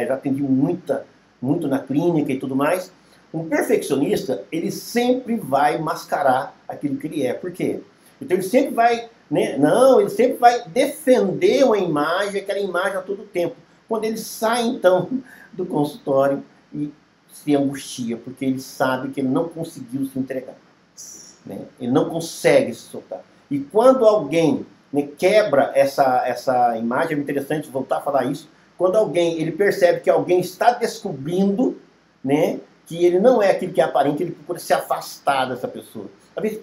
Já atendi muito na clínica e tudo mais. Um perfeccionista, ele sempre vai mascarar aquilo que ele é. Por quê? Então ele sempre vai, né? Ele sempre vai defender uma imagem, aquela imagem a todo tempo. Quando ele sai, então, do consultório e se angustia, porque ele sabe que ele não conseguiu se entregar. Né? Ele não consegue se soltar. E quando alguém, né, quebra essa imagem, é interessante voltar a falar isso, quando ele percebe que alguém está descobrindo, né, que ele não é aquilo que é aparente, ele procura se afastar dessa pessoa. Às vezes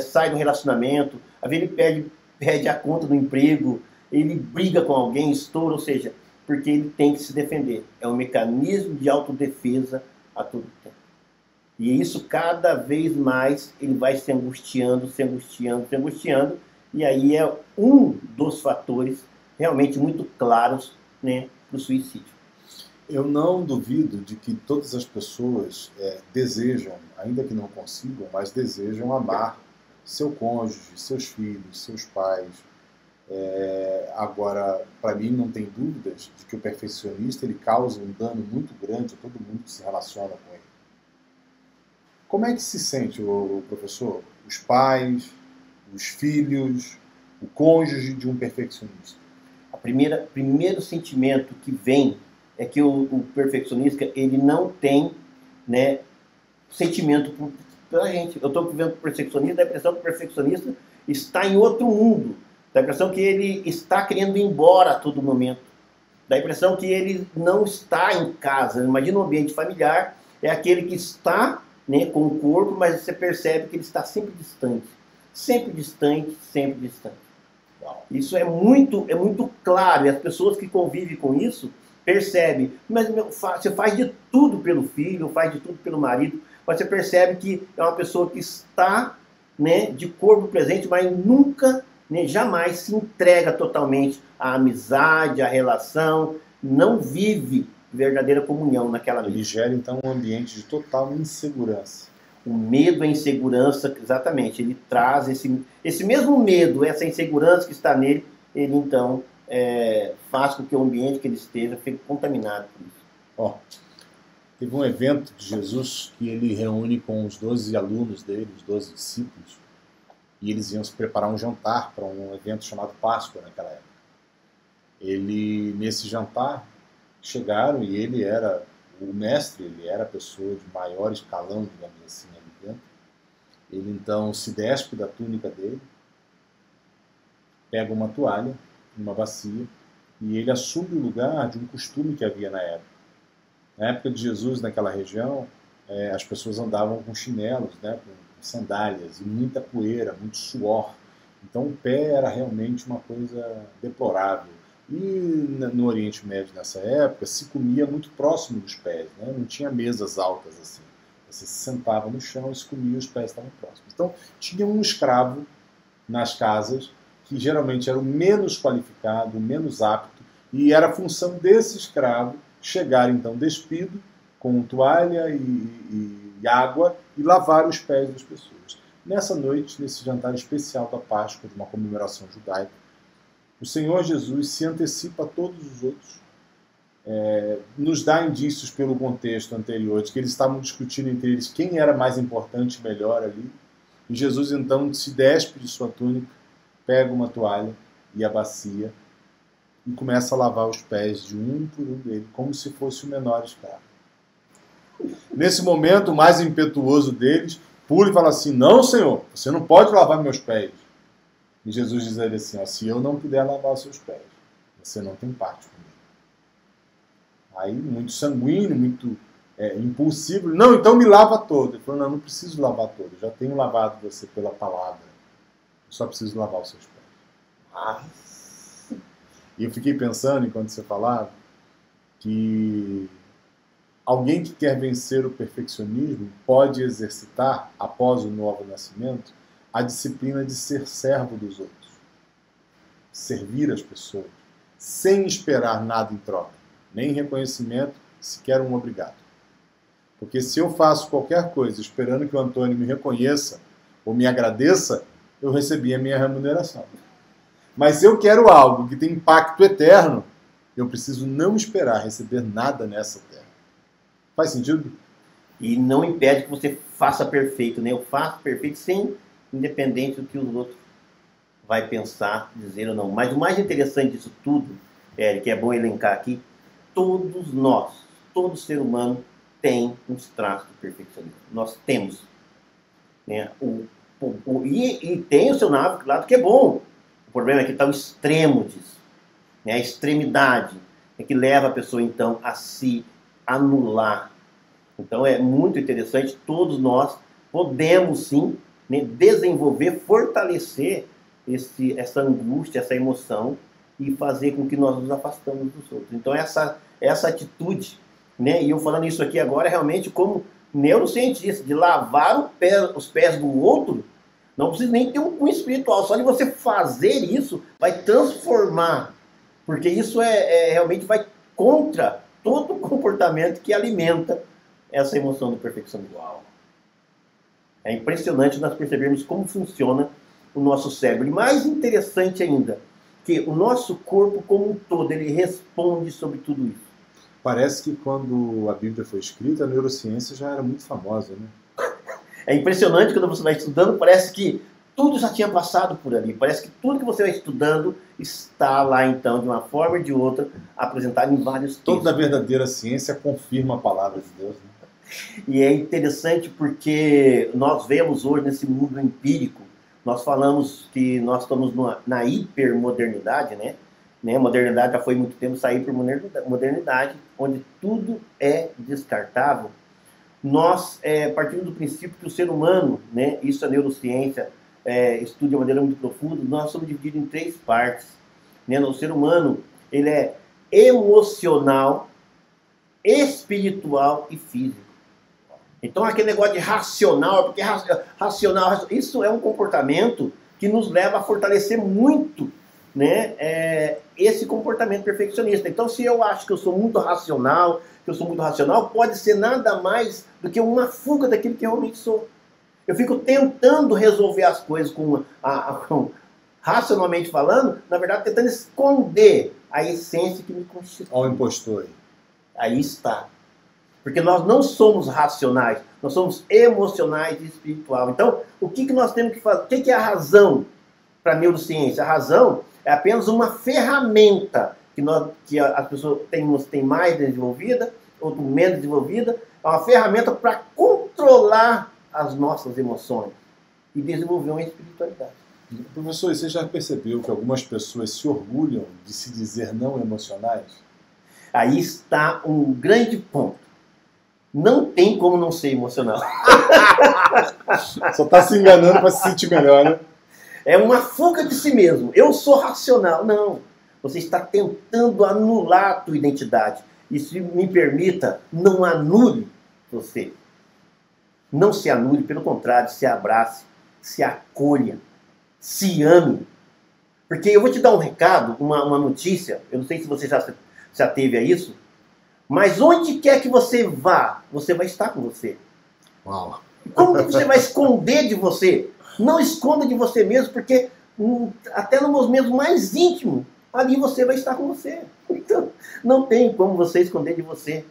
sai do relacionamento, às vezes ele perde a conta do emprego, ele briga com alguém, estoura, ou seja, porque ele tem que se defender. É um mecanismo de autodefesa a todo tempo. E isso cada vez mais ele vai se angustiando, e aí é um dos fatores realmente muito claros, né, para o suicídio. Eu não duvido de que todas as pessoas desejam, ainda que não consigam, mas desejam amar seu cônjuge, seus filhos, seus pais. Agora, para mim, não tem dúvidas de que o perfeccionista ele causa um dano muito grande a todo mundo que se relaciona com ele. Como é que se sente o professor? Os pais, os filhos, o cônjuge de um perfeccionista? Primeiro sentimento que vem é que o perfeccionista ele não tem, né, sentimento pela gente. Eu estou vendo o perfeccionista, dá a impressão que o perfeccionista está em outro mundo. Dá a impressão que ele está querendo ir embora a todo momento. Dá a impressão que ele não está em casa. Imagina um ambiente familiar, é aquele que está, né, com o corpo, mas você percebe que ele está sempre distante. Sempre distante, sempre distante. Isso é muito claro, e as pessoas que convivem com isso percebem. Mas você faz de tudo pelo filho, faz de tudo pelo marido, mas você percebe que é uma pessoa que está, né, de corpo presente, mas nunca, né, jamais se entrega totalmente à amizade, à relação, não vive verdadeira comunhão naquela vida. Ele gera então um ambiente de total insegurança. O medo, a insegurança, exatamente, ele traz esse mesmo medo, essa insegurança que está nele, ele então faz com que o ambiente que ele esteja fique contaminado por isso. Teve um evento de Jesus que ele reúne com os 12 alunos dele, os 12 discípulos, e eles iam se preparar um jantar para um evento chamado Páscoa naquela época. Nesse jantar, chegaram e ele era o mestre, ele era a pessoa de maior escalão, digamos assim, ali dentro. Ele então se despe da túnica dele, pega uma toalha, uma bacia, e ele assume o lugar de um costume que havia na época. Na época de Jesus, naquela região, as pessoas andavam com chinelos, né, com sandálias, e muita poeira, muito suor. Então o pé era realmente uma coisa deplorável. E no Oriente Médio, nessa época, se comia muito próximo dos pés, né? Não tinha mesas altas assim. Você se sentava no chão e se comia e os pés estavam próximos. Então, tinha um escravo nas casas que geralmente era o menos qualificado, o menos apto, e era a função desse escravo chegar, então, despido, com toalha e água, e lavar os pés das pessoas. Nessa noite, nesse jantar especial da Páscoa, de uma comemoração judaica, o Senhor Jesus se antecipa a todos os outros, nos dá indícios pelo contexto anterior de que eles estavam discutindo entre eles quem era mais importante e melhor ali, e Jesus então se despe de sua túnica, pega uma toalha e a bacia e começa a lavar os pés de um por um dele, como se fosse o menor escravo. Nesse momento, o mais impetuoso deles pula e fala assim: não, Senhor, você não pode lavar meus pés. E Jesus diz a ele assim: se eu não puder lavar os seus pés, você não tem parte comigo. Aí, muito sanguíneo, muito impulsivo, não, então me lava todo. Ele falou: não preciso lavar todo, eu já tenho lavado você pela palavra, eu só preciso lavar os seus pés. E eu fiquei pensando, enquanto você falava, que alguém que quer vencer o perfeccionismo pode exercitar, após o novo nascimento, a disciplina de ser servo dos outros, servir as pessoas, sem esperar nada em troca, nem reconhecimento, sequer um obrigado. Porque se eu faço qualquer coisa esperando que o Antônio me reconheça ou me agradeça, eu recebi a minha remuneração. Mas se eu quero algo que tem impacto eterno, eu preciso não esperar receber nada nessa terra. Faz sentido? E não impede que você faça perfeito, né? Eu faço perfeito sem independente do que os outros vai pensar, dizer ou não. Mas o mais interessante disso tudo, que é bom elencar aqui, todos nós, todo ser humano tem uns traços de perfeccionismo. Nós temos. Né? E tem o seu lado que é bom. O problema é que está o extremo disso. Né? A extremidade é que leva a pessoa, então, a se anular. Então é muito interessante, todos nós podemos sim, né, desenvolver, fortalecer essa angústia, essa emoção e fazer com que nós nos afastamos dos outros. Então essa atitude, né, e eu falando isso aqui agora realmente como neurocientista, de lavar os pés do outro, não precisa nem ter um cunho espiritual, só de você fazer isso vai transformar, porque isso realmente vai contra todo o comportamento que alimenta essa emoção do perfeccionismo. É impressionante nós percebermos como funciona o nosso cérebro. E mais interessante ainda, que o nosso corpo como um todo, ele responde sobre tudo isso. Parece que quando a Bíblia foi escrita, a neurociência já era muito famosa, né? É impressionante quando você vai estudando, parece que tudo já tinha passado por ali. Parece que tudo que você vai estudando está lá, então, de uma forma ou de outra, apresentado em vários textos. Toda a verdadeira ciência confirma a palavra de Deus, né? E é interessante porque nós vemos hoje nesse mundo empírico, nós falamos que nós estamos na hipermodernidade, né? né? A modernidade já foi muito tempo sair por modernidade, onde tudo é descartável. Nós partimos do princípio que o ser humano, né, isso a neurociência estuda de uma maneira muito profunda, nós somos divididos em 3 partes. Né? O ser humano, ele é emocional, espiritual e físico. Então aquele negócio de racional, porque racional, isso é um comportamento que nos leva a fortalecer muito, né, esse comportamento perfeccionista. Então se eu acho que eu sou muito racional, pode ser nada mais do que uma fuga daquilo que eu realmente sou. Eu fico tentando resolver as coisas racionalmente falando, na verdade tentando esconder a essência que me constitui. Olha o impostor aí. Aí está. Porque nós não somos racionais, nós somos emocionais e espiritual. Então, o que nós temos que fazer? O que é a razão para a neurociência? A razão é apenas uma ferramenta que as pessoas têm mais desenvolvida, outro menos desenvolvida. É uma ferramenta para controlar as nossas emoções e desenvolver uma espiritualidade. Professor, você já percebeu que algumas pessoas se orgulham de se dizer não emocionais? Aí está um grande ponto. Não tem como não ser emocional. Só está se enganando para se sentir melhor, né? É uma fuga de si mesmo. Eu sou racional. Não. Você está tentando anular a tua identidade. E se me permita, não anule você. Não se anule, pelo contrário, se abrace, se acolha, se ame. Porque eu vou te dar um recado, uma notícia, eu não sei se você já teve a isso, mas onde quer que você vá, você vai estar com você. Uau. Como que você vai esconder de você? Não esconda de você mesmo, porque até nos momentos mais íntimos, ali você vai estar com você. Então, não tem como você esconder de você.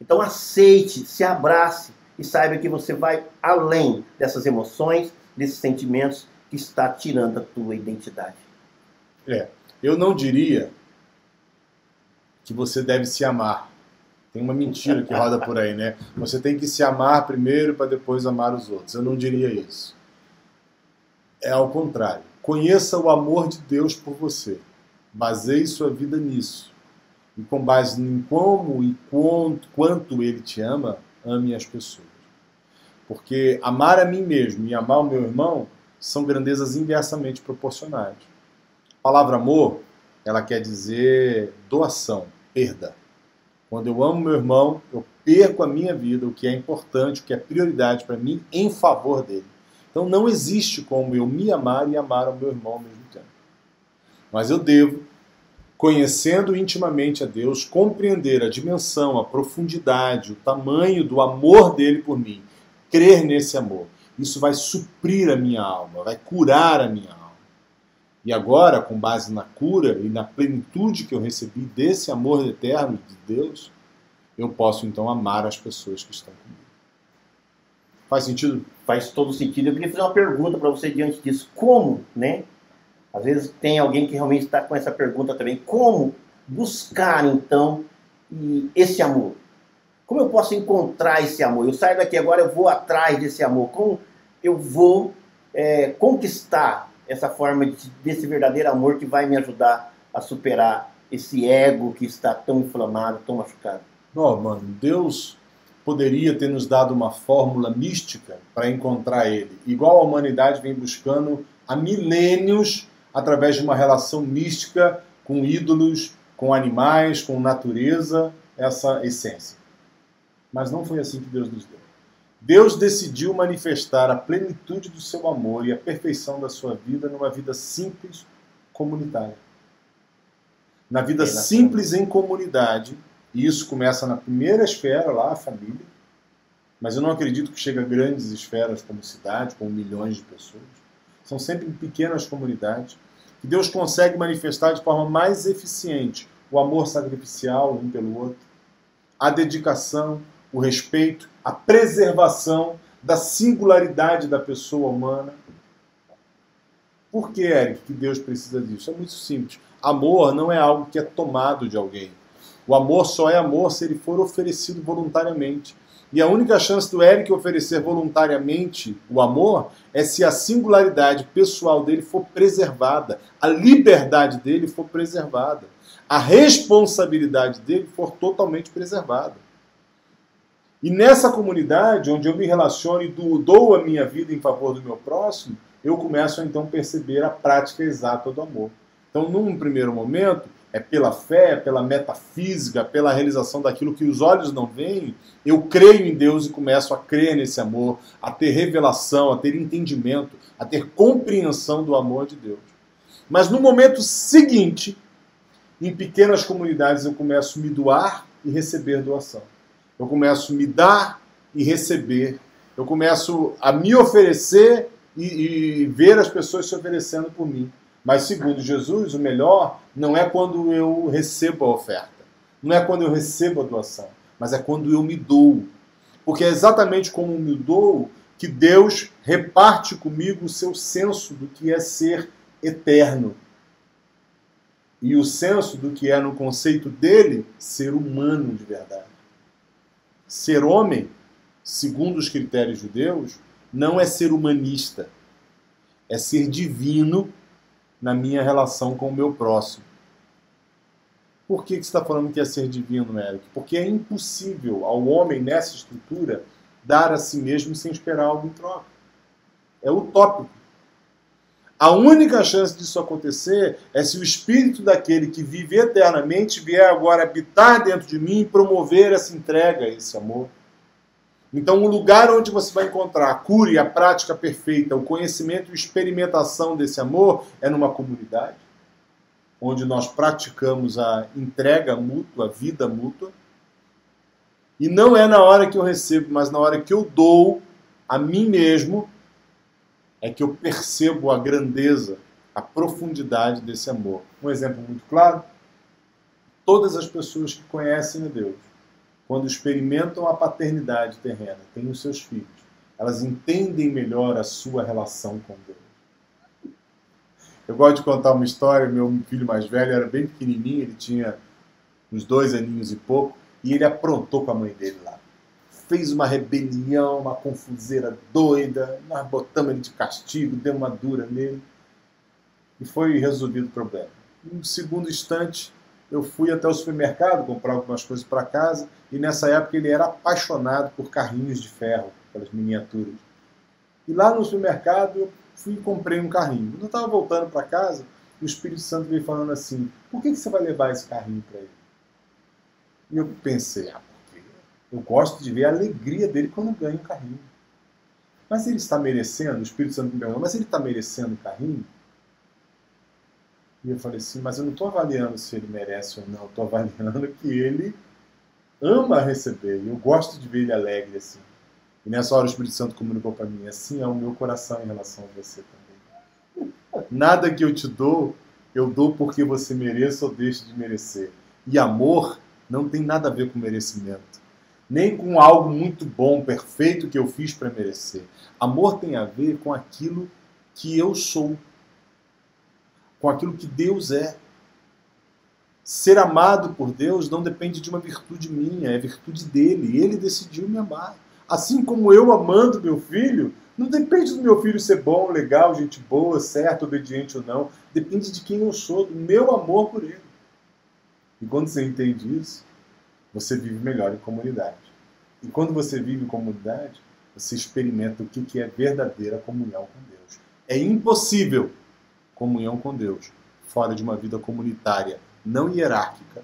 Então aceite, se abrace e saiba que você vai além dessas emoções, desses sentimentos que está tirando a tua identidade. Eu não diria que você deve se amar. Tem uma mentira que roda por aí, né? Você tem que se amar primeiro para depois amar os outros. Eu não diria isso. É ao contrário. Conheça o amor de Deus por você. Baseie sua vida nisso. E com base em como e quanto Ele te ama, ame as pessoas. Porque amar a mim mesmo e amar o meu irmão são grandezas inversamente proporcionais. A palavra amor, ela quer dizer doação, perda. Quando eu amo meu irmão, eu perco a minha vida, o que é importante, o que é prioridade para mim, em favor dele. Então não existe como eu me amar e amar o meu irmão ao mesmo tempo. Mas eu devo, conhecendo intimamente a Deus, compreender a dimensão, a profundidade, o tamanho do amor dele por mim, crer nesse amor. Isso vai suprir a minha alma, vai curar a minha alma. E agora, com base na cura e na plenitude que eu recebi desse amor eterno de Deus, eu posso então amar as pessoas que estão comigo. Faz sentido? Faz todo sentido. Eu queria fazer uma pergunta para você diante disso. Como, né? Às vezes tem alguém que realmente está com essa pergunta também. Como buscar, então, esse amor? Como eu posso encontrar esse amor? Eu saio daqui agora, eu vou atrás desse amor. Como eu vou conquistar essa forma desse verdadeiro amor que vai me ajudar a superar esse ego que está tão inflamado, tão machucado? Não, mano, Deus poderia ter nos dado uma fórmula mística para encontrar Ele. Igual a humanidade vem buscando há milênios através de uma relação mística com ídolos, com animais, com natureza, essa essência. Mas não foi assim que Deus nos deu. Deus decidiu manifestar a plenitude do seu amor e a perfeição da sua vida numa vida simples, comunitária. Na vida simples em comunidade, e isso começa na primeira esfera, lá, a família, mas eu não acredito que chegue a grandes esferas como cidade, com milhões de pessoas. São sempre pequenas comunidades que Deus consegue manifestar de forma mais eficiente o amor sacrificial um pelo outro, a dedicação, o respeito, a preservação da singularidade da pessoa humana. Por que, Eric, que Deus precisa disso? É muito simples. Amor não é algo que é tomado de alguém. O amor só é amor se ele for oferecido voluntariamente. E a única chance do Eric oferecer voluntariamente o amor é se a singularidade pessoal dele for preservada, a liberdade dele for preservada, a responsabilidade dele for totalmente preservada. E nessa comunidade, onde eu me relaciono e dou a minha vida em favor do meu próximo, eu começo a então perceber a prática exata do amor. Então, num primeiro momento, é pela fé, pela metafísica, pela realização daquilo que os olhos não veem, eu creio em Deus e começo a crer nesse amor, a ter revelação, a ter entendimento, a ter compreensão do amor de Deus. Mas no momento seguinte, em pequenas comunidades, eu começo a me doar e receber doação. Eu começo a me dar e receber. Eu começo a me oferecer e ver as pessoas se oferecendo por mim. Mas, segundo Jesus, o melhor não é quando eu recebo a oferta. Não é quando eu recebo a doação. Mas é quando eu me dou. Porque é exatamente como me dou que Deus reparte comigo o seu senso do que é ser eterno. E o senso do que é, no conceito dele, ser humano de verdade. Ser homem, segundo os critérios judeus, não é ser humanista. É ser divino na minha relação com o meu próximo. Por que você está falando que é ser divino, Eric? Porque é impossível ao homem, nessa estrutura, dar a si mesmo sem esperar algo em troca. É utópico. A única chance disso acontecer é se o espírito daquele que vive eternamente vier agora habitar dentro de mim e promover essa entrega, esse amor. Então, o lugar onde você vai encontrar a cura e a prática perfeita, o conhecimento e a experimentação desse amor é numa comunidade, onde nós praticamos a entrega mútua, a vida mútua. E não é na hora que eu recebo, mas na hora que eu dou a mim mesmo, é que eu percebo a grandeza, a profundidade desse amor. Um exemplo muito claro: todas as pessoas que conhecem a Deus, quando experimentam a paternidade terrena, têm os seus filhos, elas entendem melhor a sua relação com Deus. Eu gosto de contar uma história. Meu filho mais velho era bem pequenininho, ele tinha uns 2 aninhos e pouco, e ele aprontou com a mãe dele lá. Fez uma rebelião, uma confuseira doida, nós botamos ele de castigo, deu uma dura nele, e foi resolvido o problema. Em um segundo instante, eu fui até o supermercado comprar algumas coisas para casa, e nessa época ele era apaixonado por carrinhos de ferro, aquelas miniaturas. E lá no supermercado eu fui e comprei um carrinho. Quando eu estava voltando para casa, o Espírito Santo veio falando assim: por que você vai levar esse carrinho para ele? E eu pensei: porque eu gosto de ver a alegria dele quando ganha um carrinho. Mas ele está merecendo? O Espírito Santo me perguntou: mas ele está merecendo o carrinho? E eu falei assim: mas eu não estou avaliando se ele merece ou não, estou avaliando que ele ama receber. E eu gosto de ver ele alegre assim. E nessa hora o Espírito Santo comunicou para mim: assim é o meu coração em relação a você também. Nada que eu te dou, eu dou porque você mereça ou deixe de merecer. E amor não tem nada a ver com merecimento. Nem com algo muito bom, perfeito que eu fiz para merecer. Amor tem a ver com aquilo que eu sou. Com aquilo que Deus é. Ser amado por Deus não depende de uma virtude minha, é virtude dele. Ele decidiu me amar. Assim como eu amando meu filho, não depende do meu filho ser bom, legal, gente boa, certo, obediente ou não. Depende de quem eu sou, do meu amor por ele. E quando você entende isso, você vive melhor em comunidade. E quando você vive em comunidade, você experimenta o que é verdadeira comunhão com Deus. É impossível comunhão com Deus fora de uma vida comunitária não hierárquica,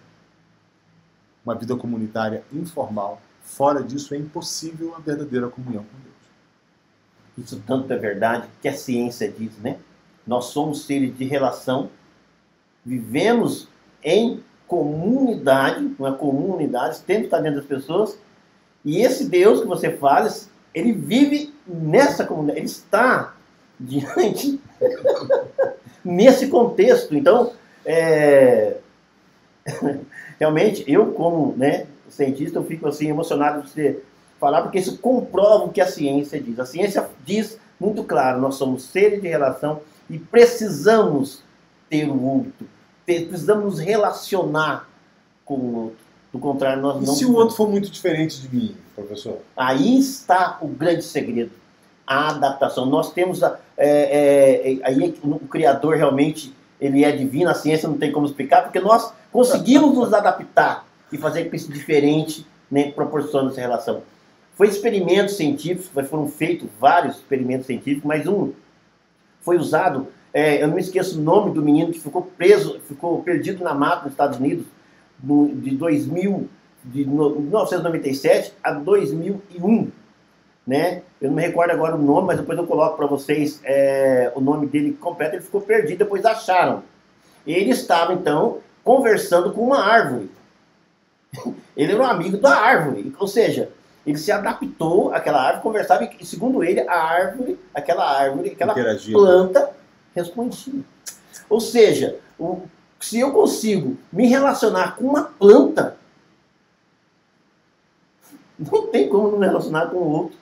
uma vida comunitária informal. Fora disso é impossível a verdadeira comunhão com Deus. Isso tanto é verdade que a ciência diz, né? Nós somos seres de relação, vivemos em comunidade, não é comunidade, temos que estar dentro das pessoas, e esse Deus que você fala, ele vive nessa comunidade, ele está diante nesse contexto. Então, realmente, eu como cientista, eu fico assim emocionado de você falar, porque isso comprova o que a ciência diz. A ciência diz muito claro: nós somos seres de relação e precisamos ter o outro, precisamos nos relacionar com o outro. Do contrário, nós E não... se o outro for muito diferente de mim, professor? Aí está o grande segredo, a adaptação. Nós temos, aí o Criador realmente, ele é divino, a ciência não tem como explicar, porque nós conseguimos nos adaptar e fazer com que esse diferente, né, proporcione essa relação. Foi experimentos científicos, foram feitos vários experimentos científicos, mas um foi usado, eu não me esqueço o nome do menino que ficou preso, ficou perdido na mata nos Estados Unidos, de 1997 a 2001, né? Eu não me recordo agora o nome, mas depois eu coloco para vocês o nome dele completo. Ele ficou perdido, depois acharam. Ele estava, então, conversando com uma árvore. Ele era um amigo da árvore, ou seja, ele se adaptou àquela árvore, conversava e, segundo ele, aquela planta respondia. Ou seja, se eu consigo me relacionar com uma planta, não tem como não me relacionar com o outro.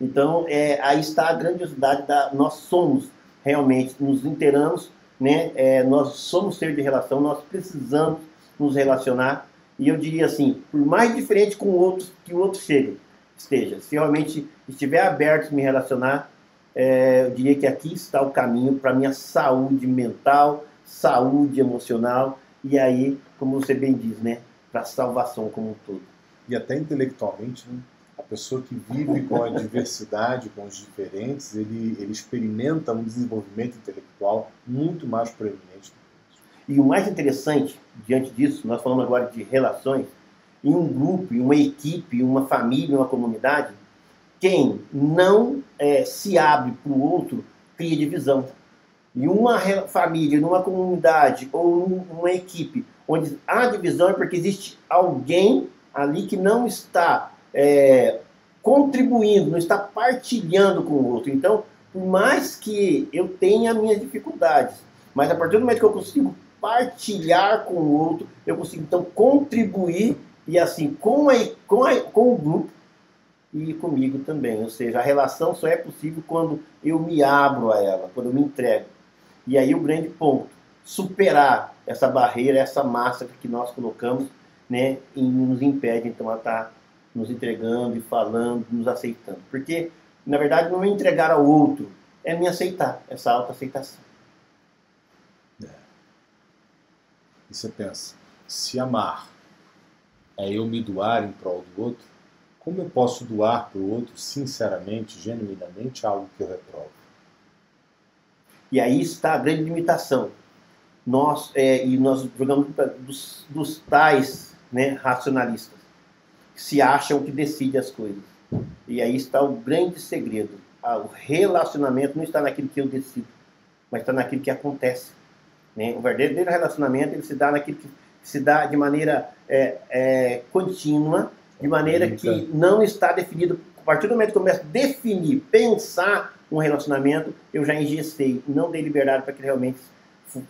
Então, aí está a grandiosidade nós somos realmente, nos inteiramos, né? Nós somos ser de relação, nós precisamos nos relacionar. E eu diria assim, por mais diferente com o outro que o outro esteja, se realmente estiver aberto a me relacionar, eu diria que aqui está o caminho para a minha saúde mental, saúde emocional, e aí, como você bem diz, né, para a salvação como um todo. E até intelectualmente, né? A pessoa que vive com a diversidade, com os diferentes, ele experimenta um desenvolvimento intelectual muito mais proeminente. E o mais interessante, diante disso, nós falamos agora de relações, em um grupo, em uma equipe, em uma família, em uma comunidade, quem não se abre para o outro, cria divisão. Em uma família, numa comunidade ou numa equipe, onde há divisão é porque existe alguém ali que não está contribuindo, não está partilhando com o outro. Então, por mais que eu tenha minhas dificuldades, mas a partir do momento que eu consigo partilhar com o outro, eu consigo então contribuir e assim com o grupo e comigo também. Ou seja, a relação só é possível quando eu me abro a ela, quando eu me entrego. E aí o grande ponto, superar essa barreira, essa máscara que nós colocamos, né, e nos impede então a estar nos entregando e falando, nos aceitando. Porque, na verdade, não é entregar ao outro, é me aceitar, essa autoaceitação. E você pensa, se amar é eu me doar em prol do outro, como eu posso doar para o outro sinceramente, genuinamente, algo que eu reprovo? E aí está a grande limitação. Nós jogamos dos tais, né, racionalistas, que se acham que decidem as coisas. E aí está o grande segredo. O relacionamento não está naquilo que eu decido, mas está naquilo que acontece. Né? O verdadeiro relacionamento ele se dá naquilo que se dá de maneira contínua, de maneira que não está definido. A partir do momento que eu começo a definir, pensar um relacionamento, eu já engessei, não dei liberdade para que realmente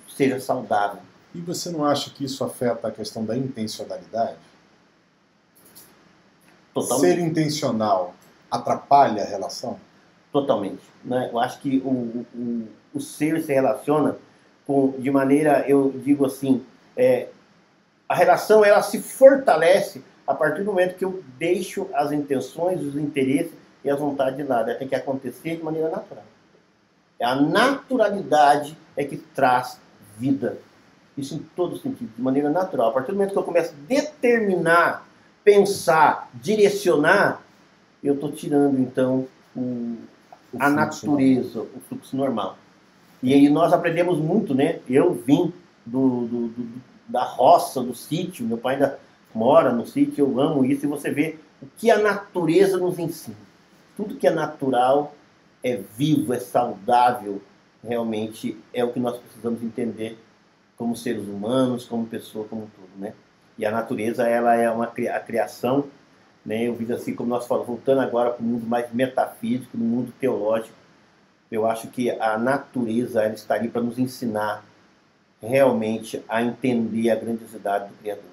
seja saudável. E você não acha que isso afeta a questão da intencionalidade? Totalmente. Ser intencional atrapalha a relação? Totalmente. Né? Eu acho que o ser se relaciona de maneira, eu digo assim, a relação ela se fortalece a partir do momento que eu deixo as intenções, os interesses e as vontades de lado. Ela tem que acontecer de maneira natural. A naturalidade é que traz vida. Isso em todo sentido, de maneira natural. A partir do momento que eu começo a determinar, pensar, direcionar, eu estou tirando, então, a natureza, o fluxo normal. E aí nós aprendemos muito, né? Eu vim da roça, do sítio, meu pai ainda mora no sítio, eu amo isso, e você vê o que a natureza nos ensina. Tudo que é natural, é vivo, é saudável, realmente é o que nós precisamos entender como seres humanos, como pessoa, como tudo, né? E a natureza, ela é a criação, né? Eu vejo assim, como nós falamos, voltando agora para o mundo mais metafísico, no mundo teológico, eu acho que a natureza, ela está ali para nos ensinar realmente a entender a grandiosidade do Criador.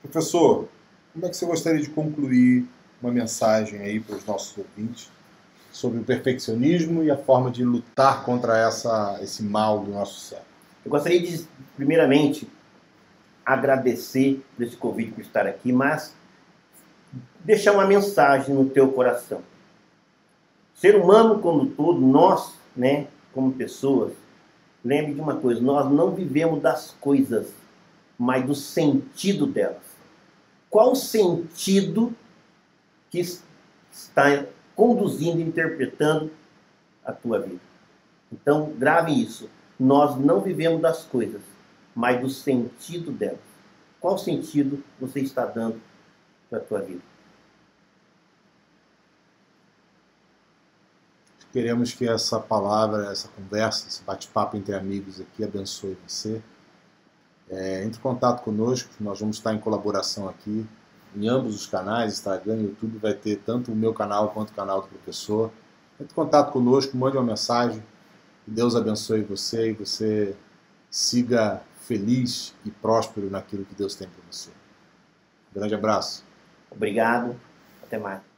Professor, como é que você gostaria de concluir uma mensagem aí para os nossos ouvintes sobre o perfeccionismo e a forma de lutar contra esse mal do nosso século? Eu gostaria de, primeiramente, agradecer por esse convite, por estar aqui, mas deixar uma mensagem no teu coração. Ser humano como todo, nós, né, como pessoas, lembre de uma coisa, nós não vivemos das coisas, mas do sentido delas. Qual o sentido que está conduzindo, interpretando a tua vida? Então, grave isso. Nós não vivemos das coisas, mas do sentido delas. Qual sentido você está dando para a tua vida? Queremos que essa palavra, essa conversa, esse bate-papo entre amigos aqui abençoe você. Entre em contato conosco, nós vamos estar em colaboração aqui em ambos os canais, Instagram e YouTube, vai ter tanto o meu canal quanto o canal do professor. Entre em contato conosco, mande uma mensagem, que Deus abençoe você e você siga feliz e próspero naquilo que Deus tem para você. Um grande abraço. Obrigado, até mais.